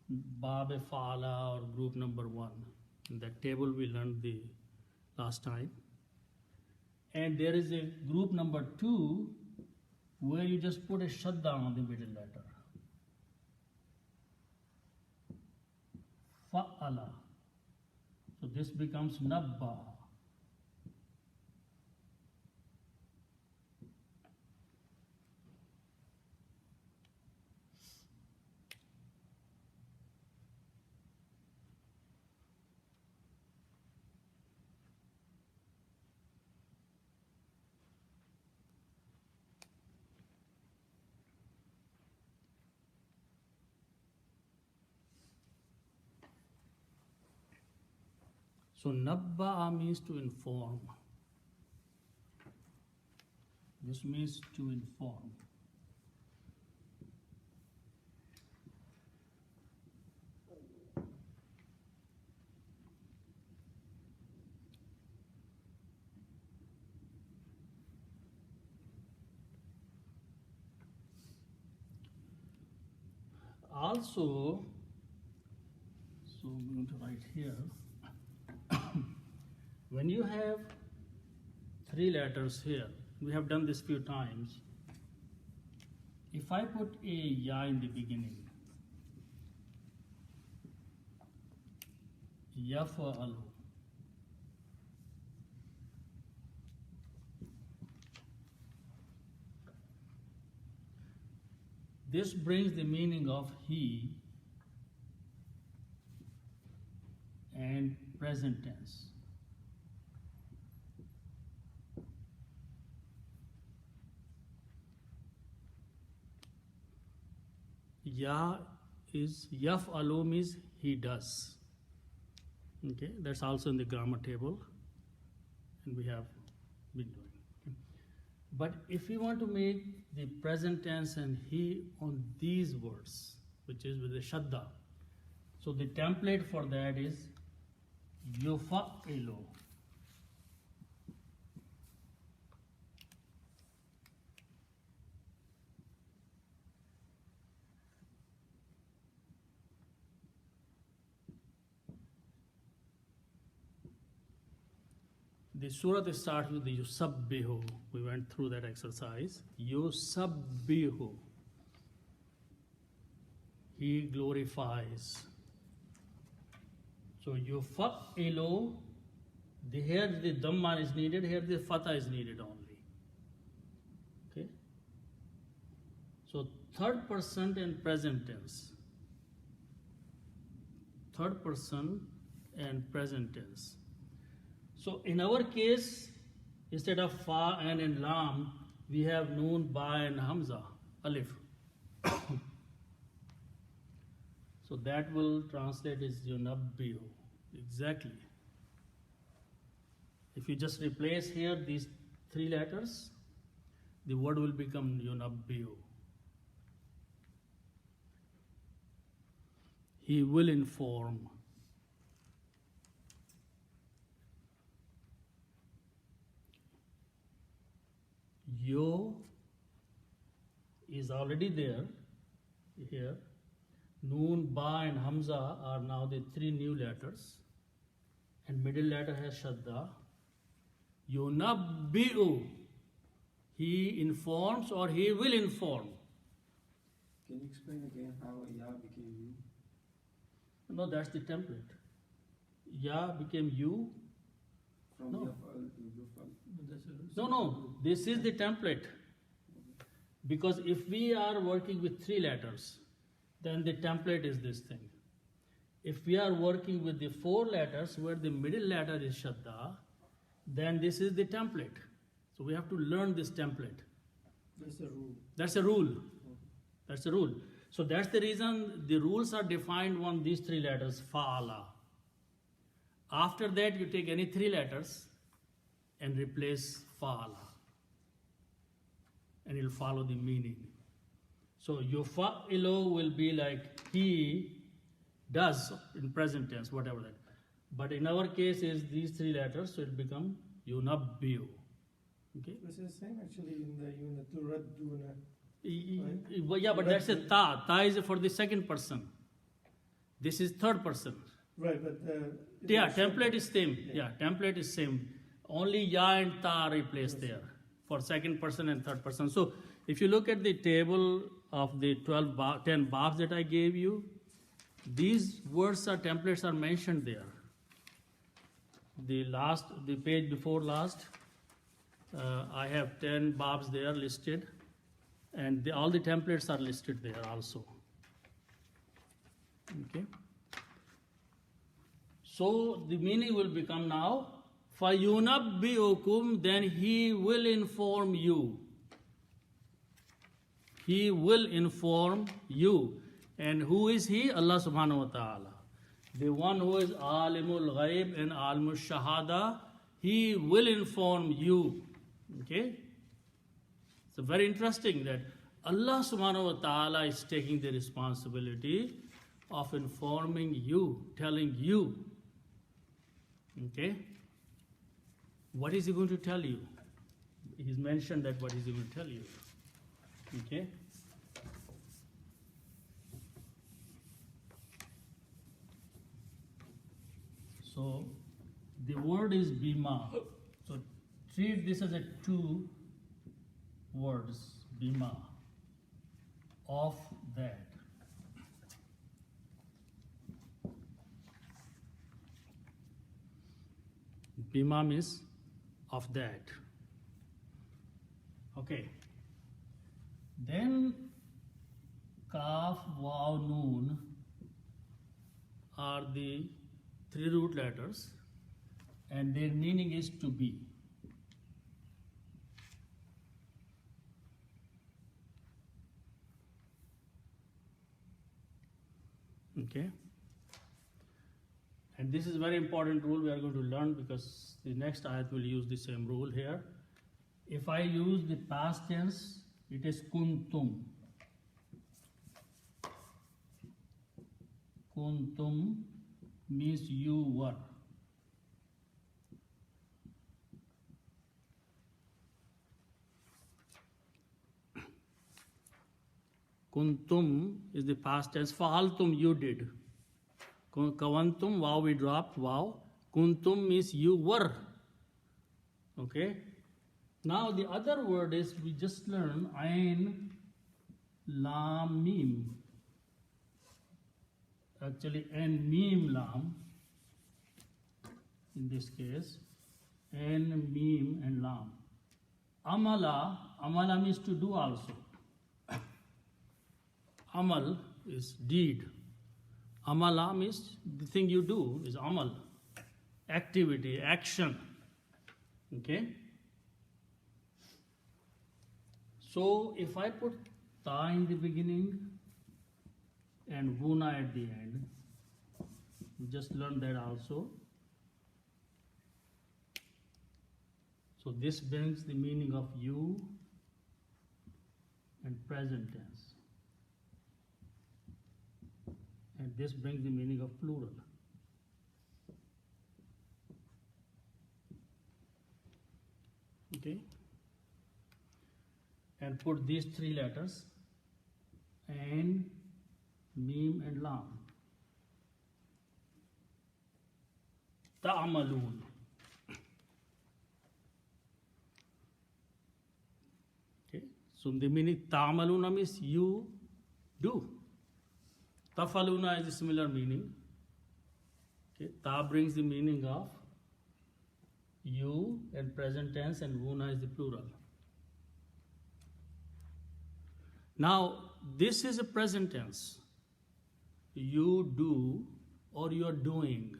Bab Fa'ala, or group number 1. In that table we learned the last time. And there is a group number 2 where you just put a shadda on the middle letter. Fa'ala. So this becomes Nabba. So nabba'a means to inform. This means to inform. Also, so I'm going to write here. When you have three letters here, we have done this few times. If I put a ya in the beginning, yafa'alu, this brings the meaning of he and present tense. Ya is yaf'alu means he does. Okay, that's also in the grammar table, and we have been doing. Okay. But if we want to make the present tense and he on these words, which is with the shadda, so the template for that is yufa'ilu. The surah starts with the yusabbihu. We went through that exercise. Yusabbihu. He glorifies. So yufa'ilu, here the dhamma is needed, here the fatha is needed only. Okay? So third person and present tense. Third person and present tense. So in our case, instead of fa and in lam, we have noon, ba and hamza, alif. So that will translate as yunabbiu. Exactly. If you just replace here these three letters, the word will become yunabbiu. He will inform. Yo is already there here. Noon, ba and hamza are now the three new letters, and middle letter has shadda. Yunabbi'u, he informs or he will inform. Can you explain again how Ya became you? No, that's the template. Ya became you. From No. Yaf'al to Yuf'al. No, this is the template. Because if we are working with three letters, then the template is this thing. If we are working with the four letters where the middle letter is shadda, then this is the template. So we have to learn this template. That's the rule. That's a rule. That's a rule. So that's the reason the rules are defined on these three letters, fa'ala. After that, you take any three letters and replace fa'ala. And it'll follow the meaning. So yufa'ilu will be like he does in present tense, whatever that. But in our case is these three letters, so it become yunabbiu. Okay? This is same actually in the unit turadduna. Yeah, but that's a ta. Ta is for the second person. This is third person. Right, but Yeah, template is same. Yeah, template is same. Only ya and ta are replaced there for second person and third person. So if you look at the table of the 10 babs that I gave you, these words or templates are mentioned there. The page before last, I have 10 babs there listed, and all the templates are listed there also. Okay. So the meaning will become now, فَيُنَبِّئُكُمْ, then he will inform you. He will inform you. And who is he? Allah subhanahu wa ta'ala. The one who is alimul ghaib and alimul shahada, he will inform you. Okay? So very interesting that Allah subhanahu wa ta'ala is taking the responsibility of informing you, telling you. Okay? What is he going to tell you? He's mentioned that what is he going to tell you. Okay? So the word is bima. So treat this as a two words, bima, of that. Bima means of that. Okay. Then kaf, waw, noon are the three root letters, and their meaning is to be. Okay? And this is a very important rule we are going to learn because the next ayat will use the same rule here. If I use the past tense, it is kuntum. Kuntum means you were. Kuntum is the past tense. Fa'altum, you did. Kavantum, wow, we dropped, wow. Kuntum means you were. Okay? Now the other word is, we just learned, ain, lam, mim. Actually, ain, mim, lam. In this case, ain, mim, and lam. Amala means to do also. Amal is deed. Amala means the thing you do is amal, activity, action. Okay? So if I put ta in the beginning and guna at the end, we just learned that also. So this brings the meaning of you and present tense. And this brings the meaning of plural. Okay? And put these three letters, and, mim and lam. Ta'amalun. Okay? So the meaning ta'amaluna means you do. Tafaluna is a similar meaning. Okay? Ta brings the meaning of you and present tense, and guna is the plural. Now, this is a present tense. You do or you are doing.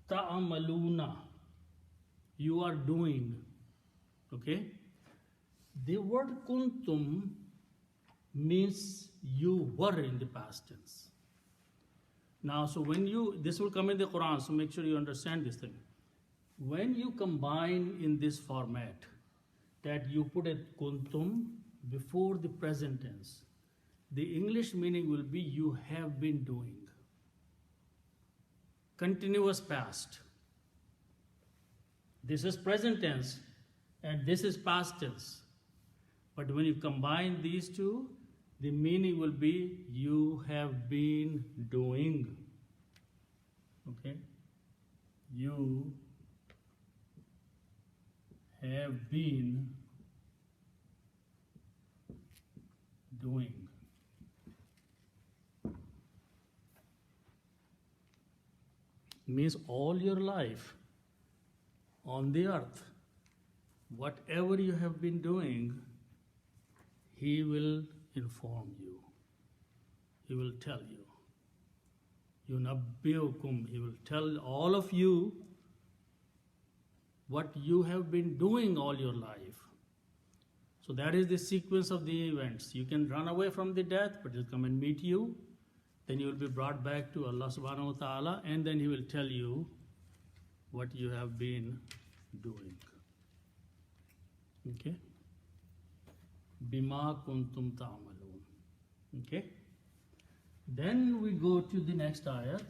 Ta'amaluna. You are doing. Okay? The word kuntum means you were in the past tense. Now, so when this will come in the Quran, so make sure you understand this thing. When you combine in this format, that you put a kuntum before the present tense, the English meaning will be you have been doing. Continuous past. This is present tense and this is past tense. But when you combine these two, the meaning will be you have been doing. Okay? You have been doing. Means all your life on the earth, whatever you have been doing, He will inform you. He will tell you. Yunabbiukum. He will tell all of you what you have been doing all your life. So that is the sequence of the events. You can run away from the death, but He'll come and meet you. Then you will be brought back to Allah subhanahu wa ta'ala, and then He will tell you what you have been doing. Okay? Bima kuntum ta'amalun. Okay? Then we go to the next ayat.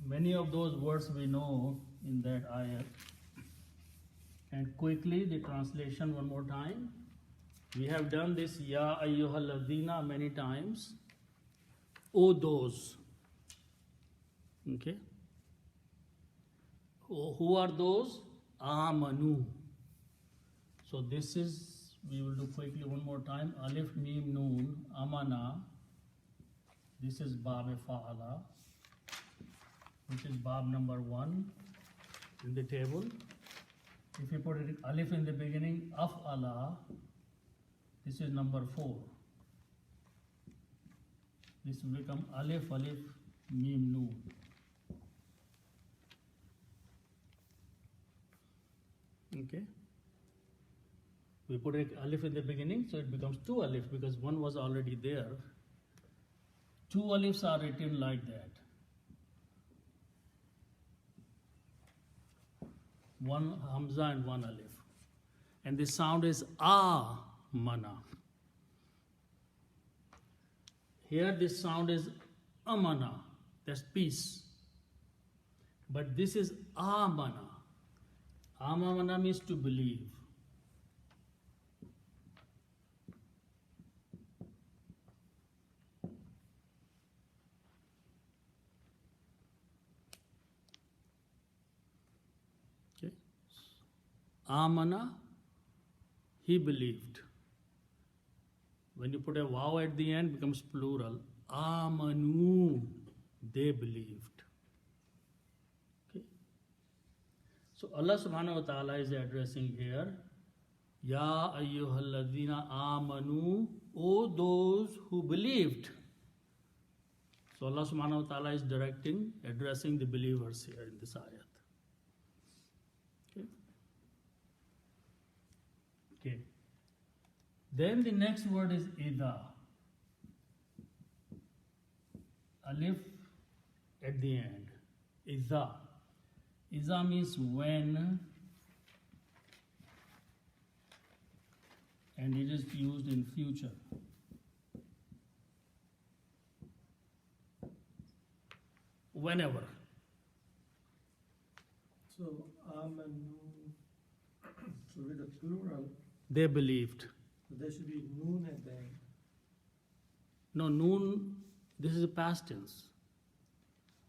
Many of those words we know in that ayat. And quickly the translation one more time. We have done this Ya ayyuhalladhina many times. O those. Okay? Who are those? Amanu. So this is, we will do quickly one more time. Alif, Mim, Noon, Amana. This is Bab Fa'ala, which is Bab number 1 in the table. If you put it Alif in the beginning, Af'ala, this is number 4. This will become Alif, Alif, Mim, Noon. Okay? We put a alif in the beginning, so it becomes 2 alif because one was already there. 2 alifs are written like that. 1 hamza and 1 alif. And the sound is A-mana. Here this sound is amana, that's peace. But this is amana. Amana means to believe. Okay. Amana, he believed. When you put a waw at the end, it becomes plural. Amanu, they believed. Okay. So Allah subhanahu wa ta'ala is addressing here, Ya ayyuhalladhina amanu, O those who believed. So Allah subhanahu wa ta'ala is addressing the believers here in this ayat. Okay. Okay. Then the next word is idha. Alif at the end. Idha. Idha means when, and it is used in future. Whenever. So, amanu, so with the plural, They believed. so there should be noon at the end. No, noon, this is a past tense.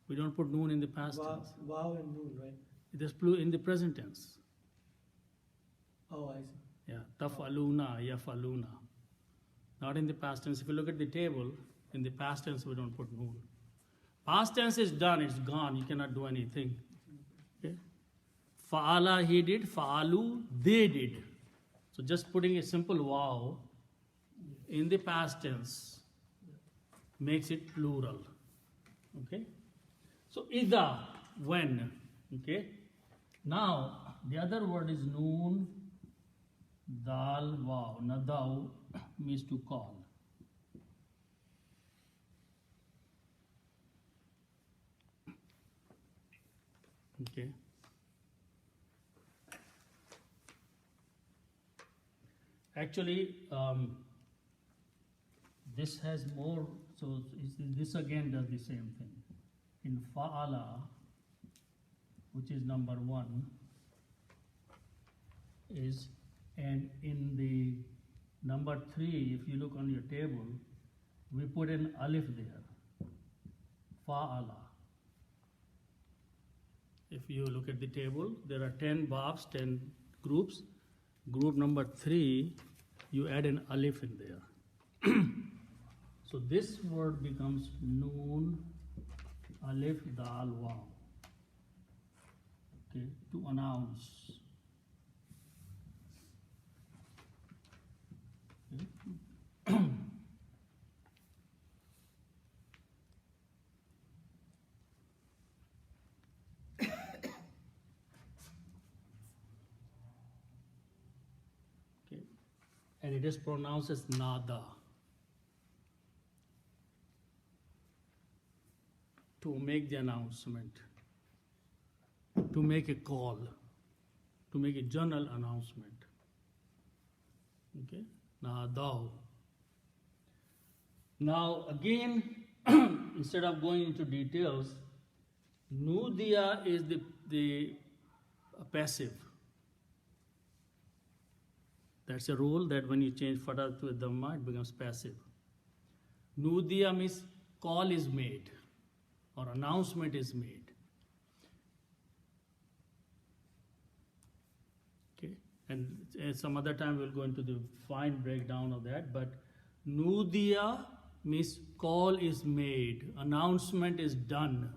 We don't put noon in the past tense. Wow and noon, right? It is in the present tense. Oh, I see. Yeah, tafaluna, yafaluna. Not in the past tense. If you look at the table, in the past tense we don't put noon. Past tense is done, it's gone, you cannot do anything. Okay? Fa'ala, he did, fa'alu, they did. So just putting a simple wow in the past tense makes it plural. Okay? So idha, when. Okay? Now, the other word is noon, dal, wow. Nadau means to call. Okay. Actually, this has more, so this again does the same thing. In fa'ala, which is number 1, is, and in the number 3, if you look on your table, we put an alif there. Fa'ala. If you look at the table, there are 10 babs, 10 groups. Group number 3, you add an alif in there. So this word becomes noon, alif, dal, waw. Okay, to announce. Okay. And it is pronounced as nada. To make the announcement, to make a call, to make a general announcement. Okay, nadahu. Now again, instead of going into details, nudiya is the passive. That's a rule that when you change fatha to a dhamma, it becomes passive. Nudiya means call is made or announcement is made. Okay, and some other time we'll go into the fine breakdown of that, but nudiya means call is made, announcement is done.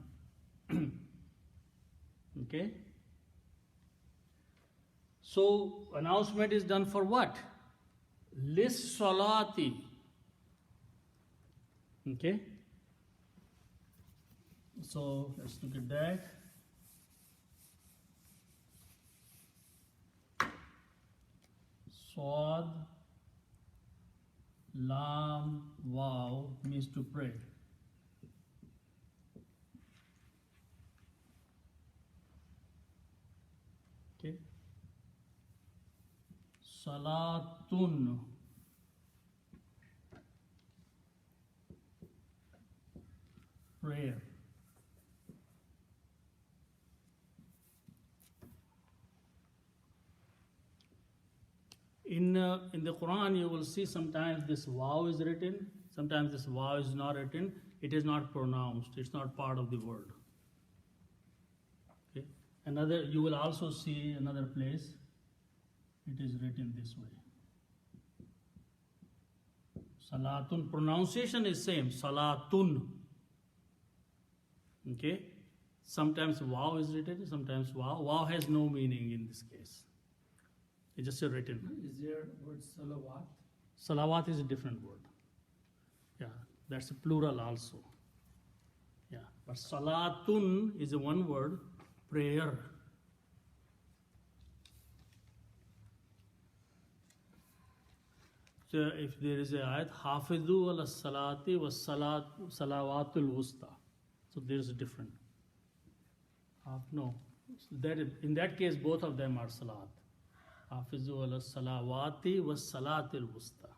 Okay? So, announcement is done for what? Lis salati. Okay? So, let's look at that. Swad, lam, waw means to pray. Okay? Salatun. Prayer. In the Quran, you will see sometimes this waw is written, sometimes this waw is not written. It is not pronounced. It's not part of the word. Okay? You will also see another place. It is written this way. Salatun. Pronunciation is same. Salatun. Okay? Sometimes waw is written, sometimes waw. Waw has no meaning in this case. It's just a written. Is there word salawat? Salawat is a different word. Yeah, that's a plural also. But salatun is a one word, prayer. So if there is a ayat, hafizu ala salati was salawatul wusta. So there is a different. No, in that case both of them are salat. Hafizu ala salawati was salatil wusta.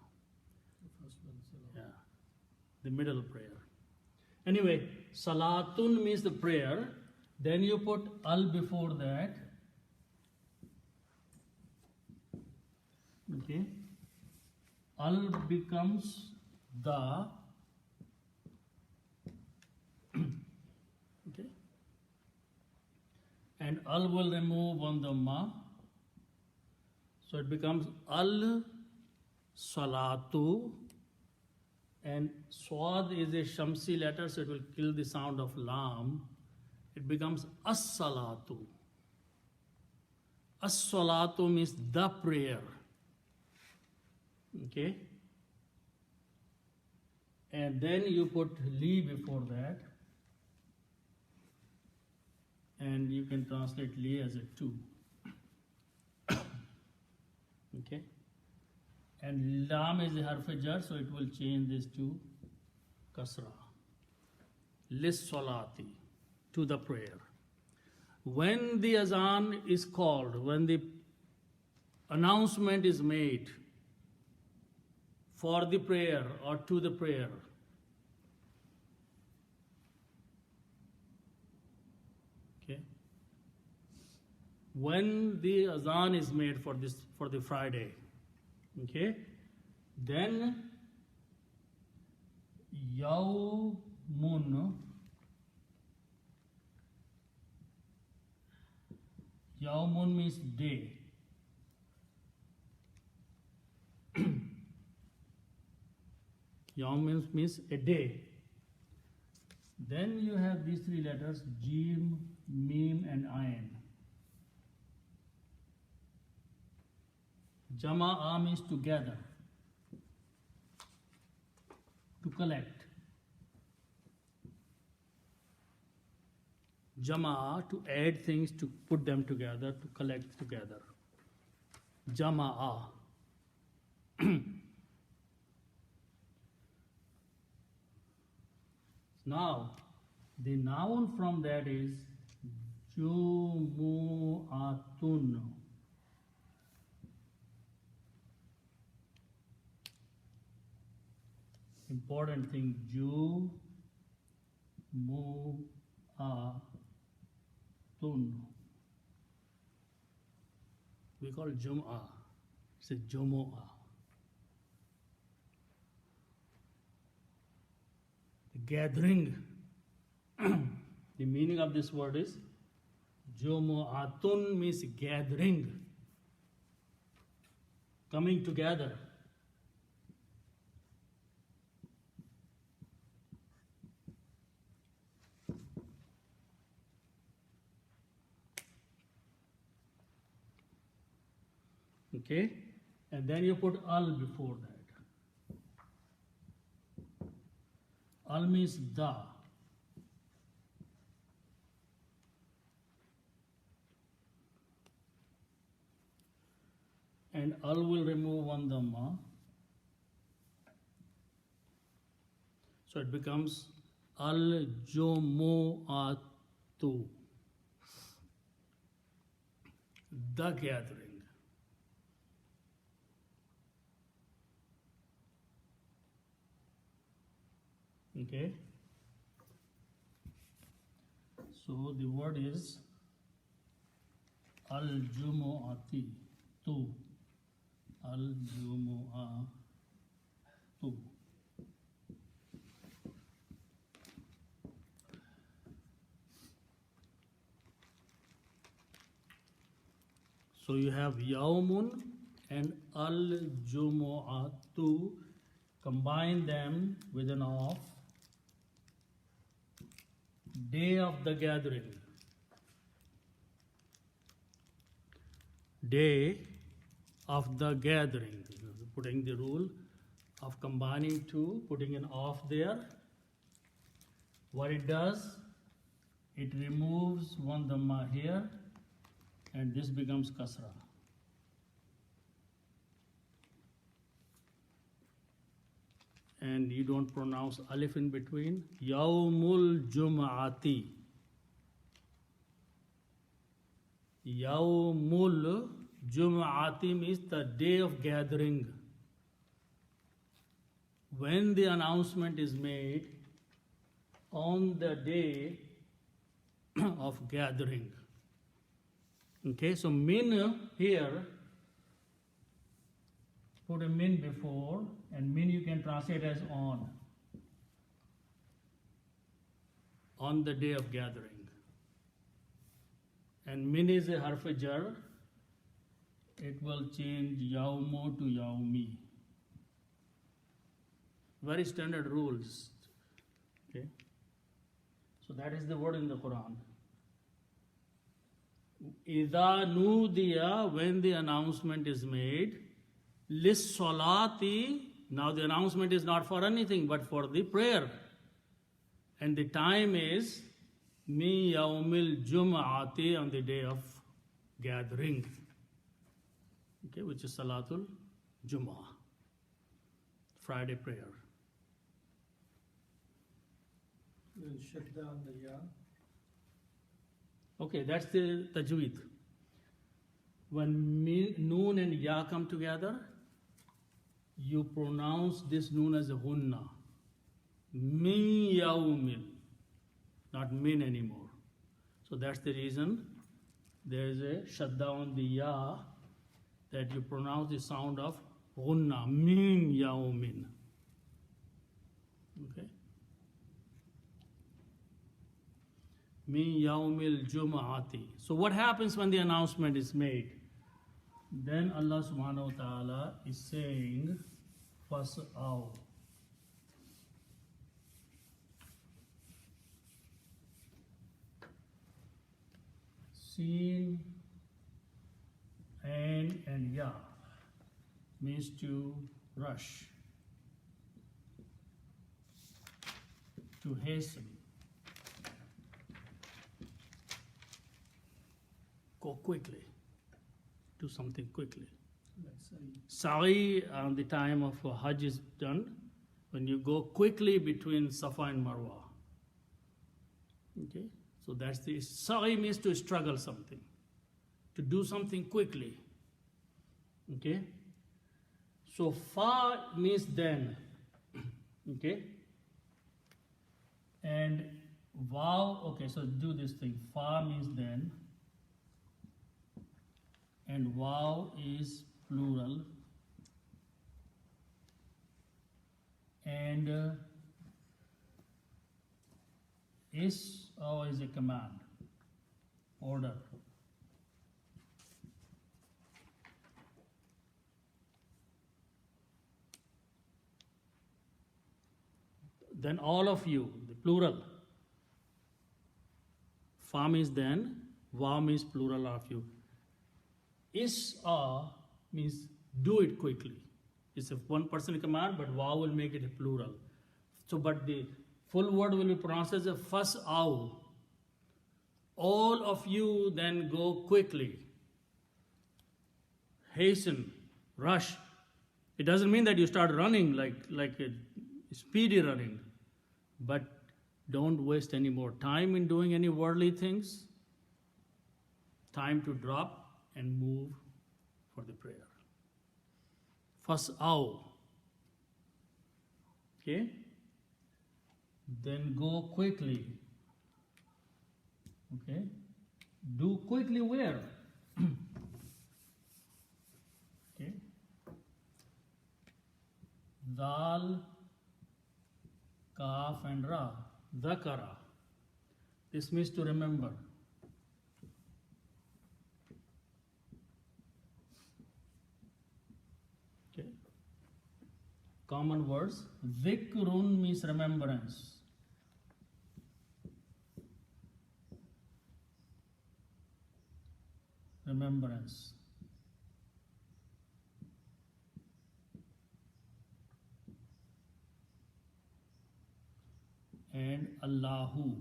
Yeah, the middle prayer. Anyway, salatun means the prayer. Then you put al before that. Okay. Al becomes the. Okay. And al will remove on the ma. So it becomes al salatu. And swad is a shamsi letter, so it will kill the sound of lam. It becomes as-salatu. As-salatu means the prayer. Okay? And then you put li before that. And you can translate li as a two. Okay? And lam is a harf-jar, so it will change this to kasra. Lis-salati, to the prayer. When the azan is called, when the announcement is made for the prayer or to the prayer, okay? When the azan is made for the Friday, okay, then Yawmun means day. Yawmun means a day. Then you have these three letters, Jim, Mim, and Ain. Jama'a means together, to collect. Jama'a, to add things, to put them together, to collect together. Jama'a. Now, the noun from that is Jumu'atun. Important thing, Jumu'atun. We call Jum'ah. It's a Jumu'ah. The gathering. The meaning of this word is Jumu'atun means gathering, coming together. Okay, and then you put al before that. Al means the. And al will remove one dhamma. So it becomes al-jumu'atu, the gathering. Okay, so the word is al-jumu'ati, tu, al-jumu'atu. So you have yawmun and al-jumu'atu, combine them with an of, day of the gathering. Day of the gathering. Putting the rule of combining two, putting an off there. What it does, it removes one dhamma here, and this becomes kasra. And you don't pronounce alif in between. Yawmul Jum'ati. Yawmul Jum'ati means the day of gathering. When the announcement is made on the day of gathering. Okay, so min here, put a min before, and min you can translate as on. On the day of gathering. And min is a harf jar. It will change yaumo to yaumi. Very standard rules. Okay. So that is the word in the Quran. Idha nudiya, when the announcement is made, lis salati, now the announcement is not for anything but for the prayer. And the time is mi yaumil jum'ati, on the day of gathering. Okay, which is Salatul Jum'ah, Friday prayer. We'll shut down the ya. Okay, that's the tajweed. When noon and ya come together, you pronounce this noon as a hunna. Min yaumin, not min anymore. So that's the reason there is a shadda on the ya, that you pronounce the sound of hunna, min yaumin. Okay. Min yaumil jum'ati. So what happens when the announcement is made? Then Allah subhanahu wa ta'ala is saying, fas'aw. Seen and ya means to rush, to hasten. Go quickly. Do something quickly. Sa'i on the time of Hajj is done, when you go quickly between Safa and Marwa. Okay? So that's the Sa'i means to struggle something, to do something quickly. Okay? So fa means then. Okay? And wow, okay, so do this thing. Fa means then. And wow is plural. And is is a command, order. Then all of you, the plural. Fa means then, wa means plural of you. Is means do it quickly. It's a one person command, but wa will make it a plural. So, but the full word will be pronounced as a fas'aw. All of you then go quickly. Hasten, rush. It doesn't mean that you start running like a speedy running, but don't waste any more time in doing any worldly things. Time to drop and move for the prayer. Fas'aw. Okay? Then go quickly. Okay? Do quickly where? Okay? Dal, Kaf and Ra. Dhakara. This means to remember. Okay? Common words. Dhikrun means remembrance. Remembrance. And Allahu.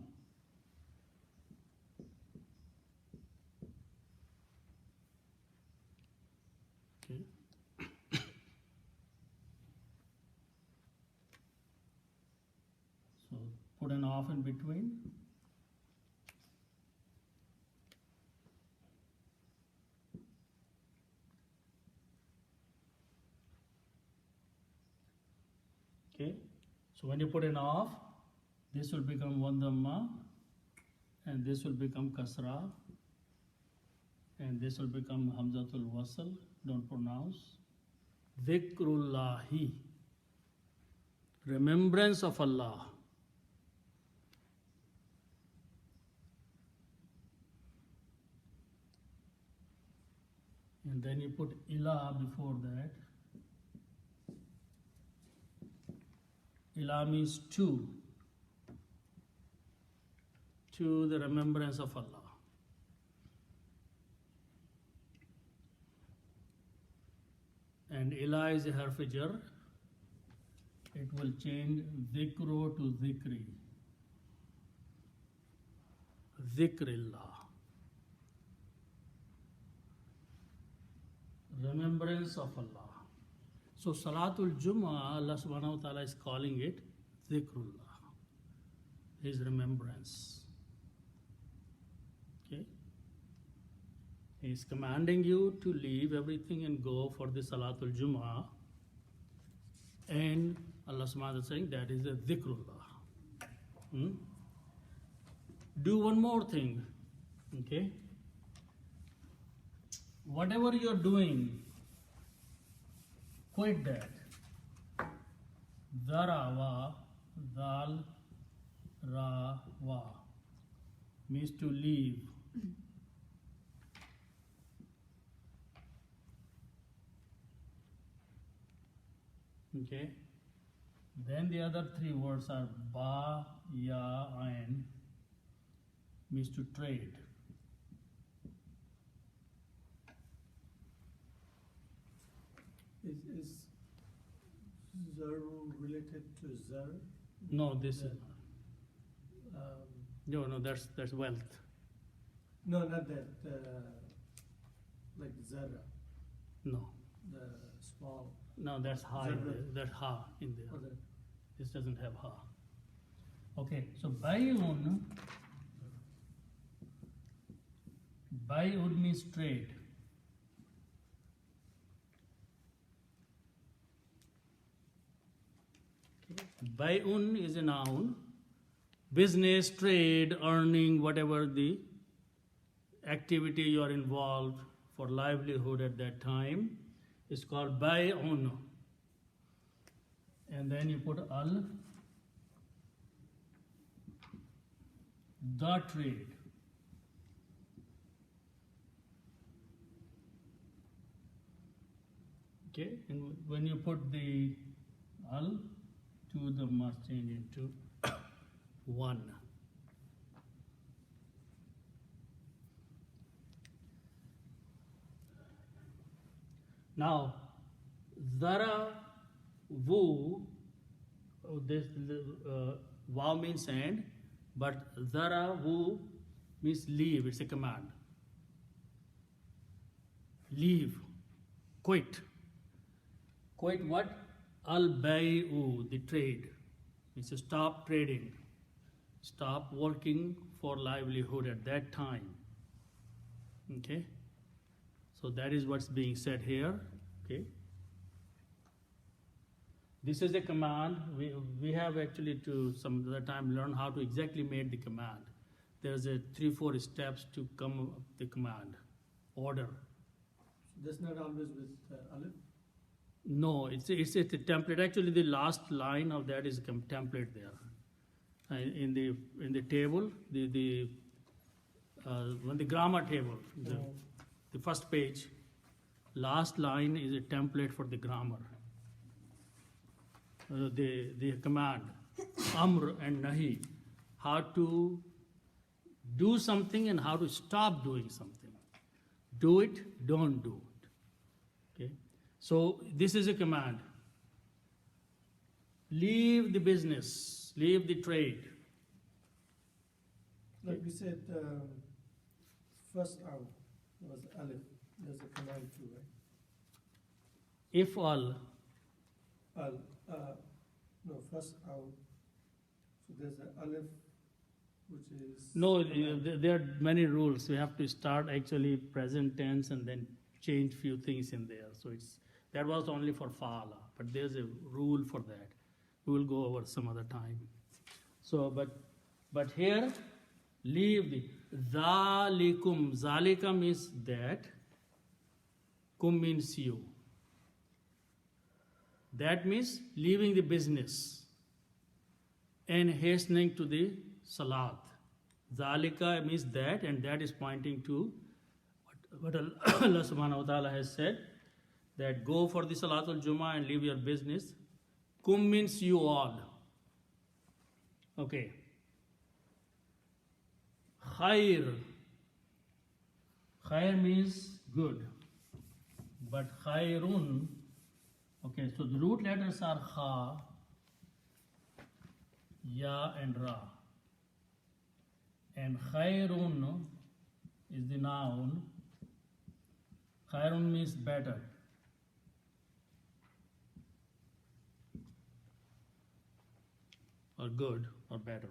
off in between. Okay, so when you put an off, this will become one dhamma, and this will become kasra, and this will become hamzatul wasl, don't pronounce. Dhikrullahi, remembrance of Allah. And then you put ilah before that. Ilah means to the remembrance of Allah. And ilah is a harf jar. It will change dhikro to dhikri. Dhikrillah. Remembrance of Allah. So Salatul Jummah, Allah subhanahu wa ta'ala is calling it Dhikrullah, His remembrance. Okay? He is commanding you to leave everything and go for the Salatul Jummah. And Allah subhanahu wa ta'ala is saying that is a Dhikrullah. Do one more thing. Okay? Whatever you are doing, quit that. Dara wa, dal, ra wa means to leave. Okay. Then the other three words are ba, ya, ain means to trade. Is zar related to zar? No, this is Um, no, that's wealth. no, not that. Like zara, No, the small. no, that's ha in Zara. there. That's ha in there. Or the, This doesn't have ha. Okay, so bay'un means trade. Bay'un is a noun. Business, trade, earning, whatever the activity you are involved for livelihood at that time is called bay'un. And then you put al, the trade. Okay, and when you put the al, two of them must change into one. Now, zara, wu, wow means and, but zara, wu means leave, it's a command. Leave, quit. Quit what? Al-bay'u, the trade. Means to stop trading. Stop working for livelihood at that time. Okay? So that is what's being said here. Okay? This is a command. We have actually to some other time learn how to exactly make the command. There's a 3-4 steps to come up the command. Order. that's not always with alif. No, it's a template. Actually, the last line of that is a template there. In the table, when the grammar table, the first page, last line is a template for the grammar. The command, amr and nahi, how to do something and how to stop doing something. Do it, don't do it. Okay. So this is a command. Leave the business, leave the trade. Like we said, first out was alif. There's a command too, right? If all, No, first out. So there's an alif which is. No, there are many rules. We have to start actually present tense and then change few things in there. So that was only for fa'ala, but there's a rule for that. We will go over some other time. So, but here, leave the zalikum. Zalika means that. Kum means you. That means leaving the business and hastening to the salat. Zalika means that, and that is pointing to what Allah subhanahu wa ta'ala has said, that go for the Salatul Jummah and leave your business. Kum means you all. Okay. Khair. Khair means good. But khairun, okay, so the root letters are kha, ya and ra. And khairun is the noun. Khairun means better. Or good or better.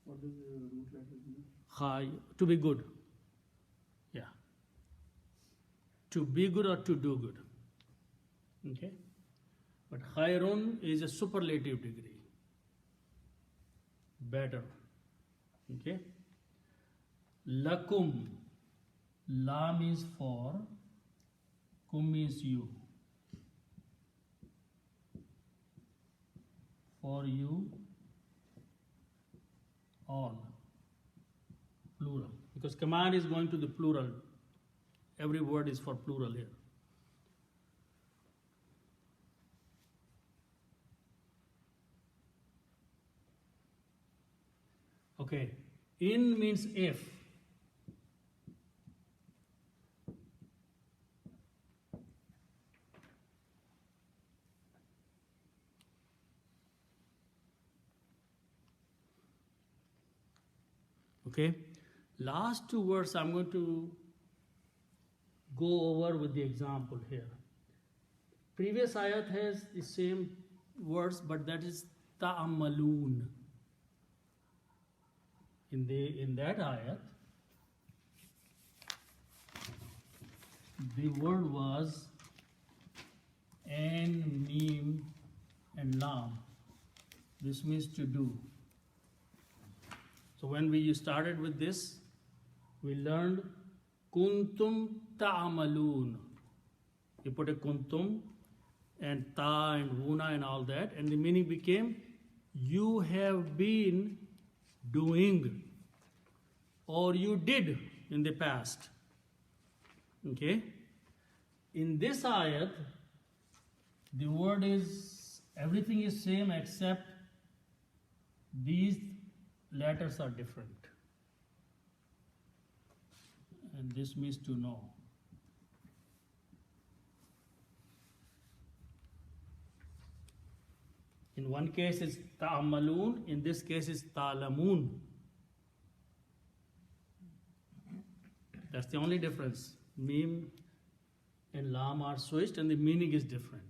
What does the root letter mean? Kha, to be good. Yeah. To be good or to do good. Okay? But khairun is a superlative degree. Better. Okay? Lakum. La means for. Kum means you. For you all. Plural. Because command is going to the plural. Every word is for plural here. Okay. In means if. Okay. Last two words I'm going to go over with the example here. Previous ayat has the same words, but that is ta'amaloon. In that ayat, the word was and mim and lam. This means to do. So when we started with this, we learned kuntum ta'amaloon. You put a kuntum and ta and wuna and all that, and the meaning became you have been doing or you did in the past. Okay? In this ayat, the word is, everything is same except these letters are different. And this means to know. In one case it's ta'amaloon, in this case it's ta'lamoon. That's the only difference. Mim and lam are switched and the meaning is different.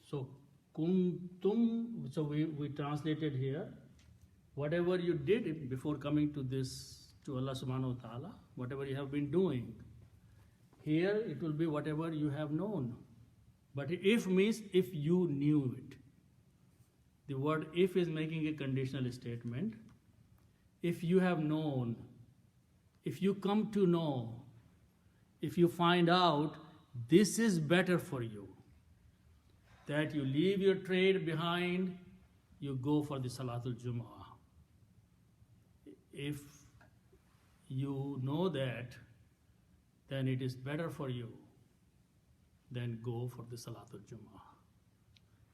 So kuntum, so we translated here, whatever you did before coming to this, to Allah subhanahu wa ta'ala, whatever you have been doing. Here it will be whatever you have known. But if means if you knew it. The word if is making a conditional statement. If you have known, if you come to know, if you find out this is better for you, that you leave your trade behind, you go for the Salatul Jummah. If you know that, then it is better for you, then go for the Salatul Jummah.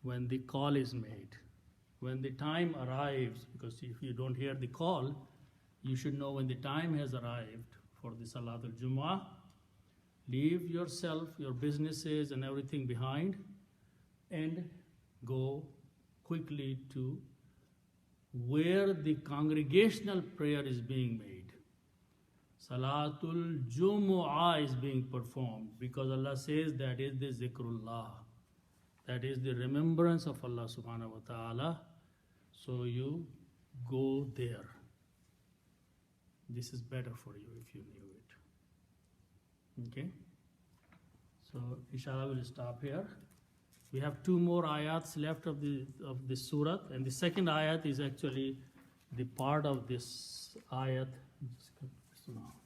When the call is made, when the time arrives, because if you don't hear the call, you should know when the time has arrived for the Salatul Jummah, leave yourself, your businesses and everything behind, and go quickly to where the congregational prayer is being made. Salatul Jumu'ah is being performed because Allah says that is the zikrullah. That is the remembrance of Allah subhanahu wa ta'ala. So you go there. This is better for you if you knew it. Okay? So inshallah we'll stop here. We have 2 more ayats left of the surah, and the second ayat is actually the part of this ayat. Just cut this one off.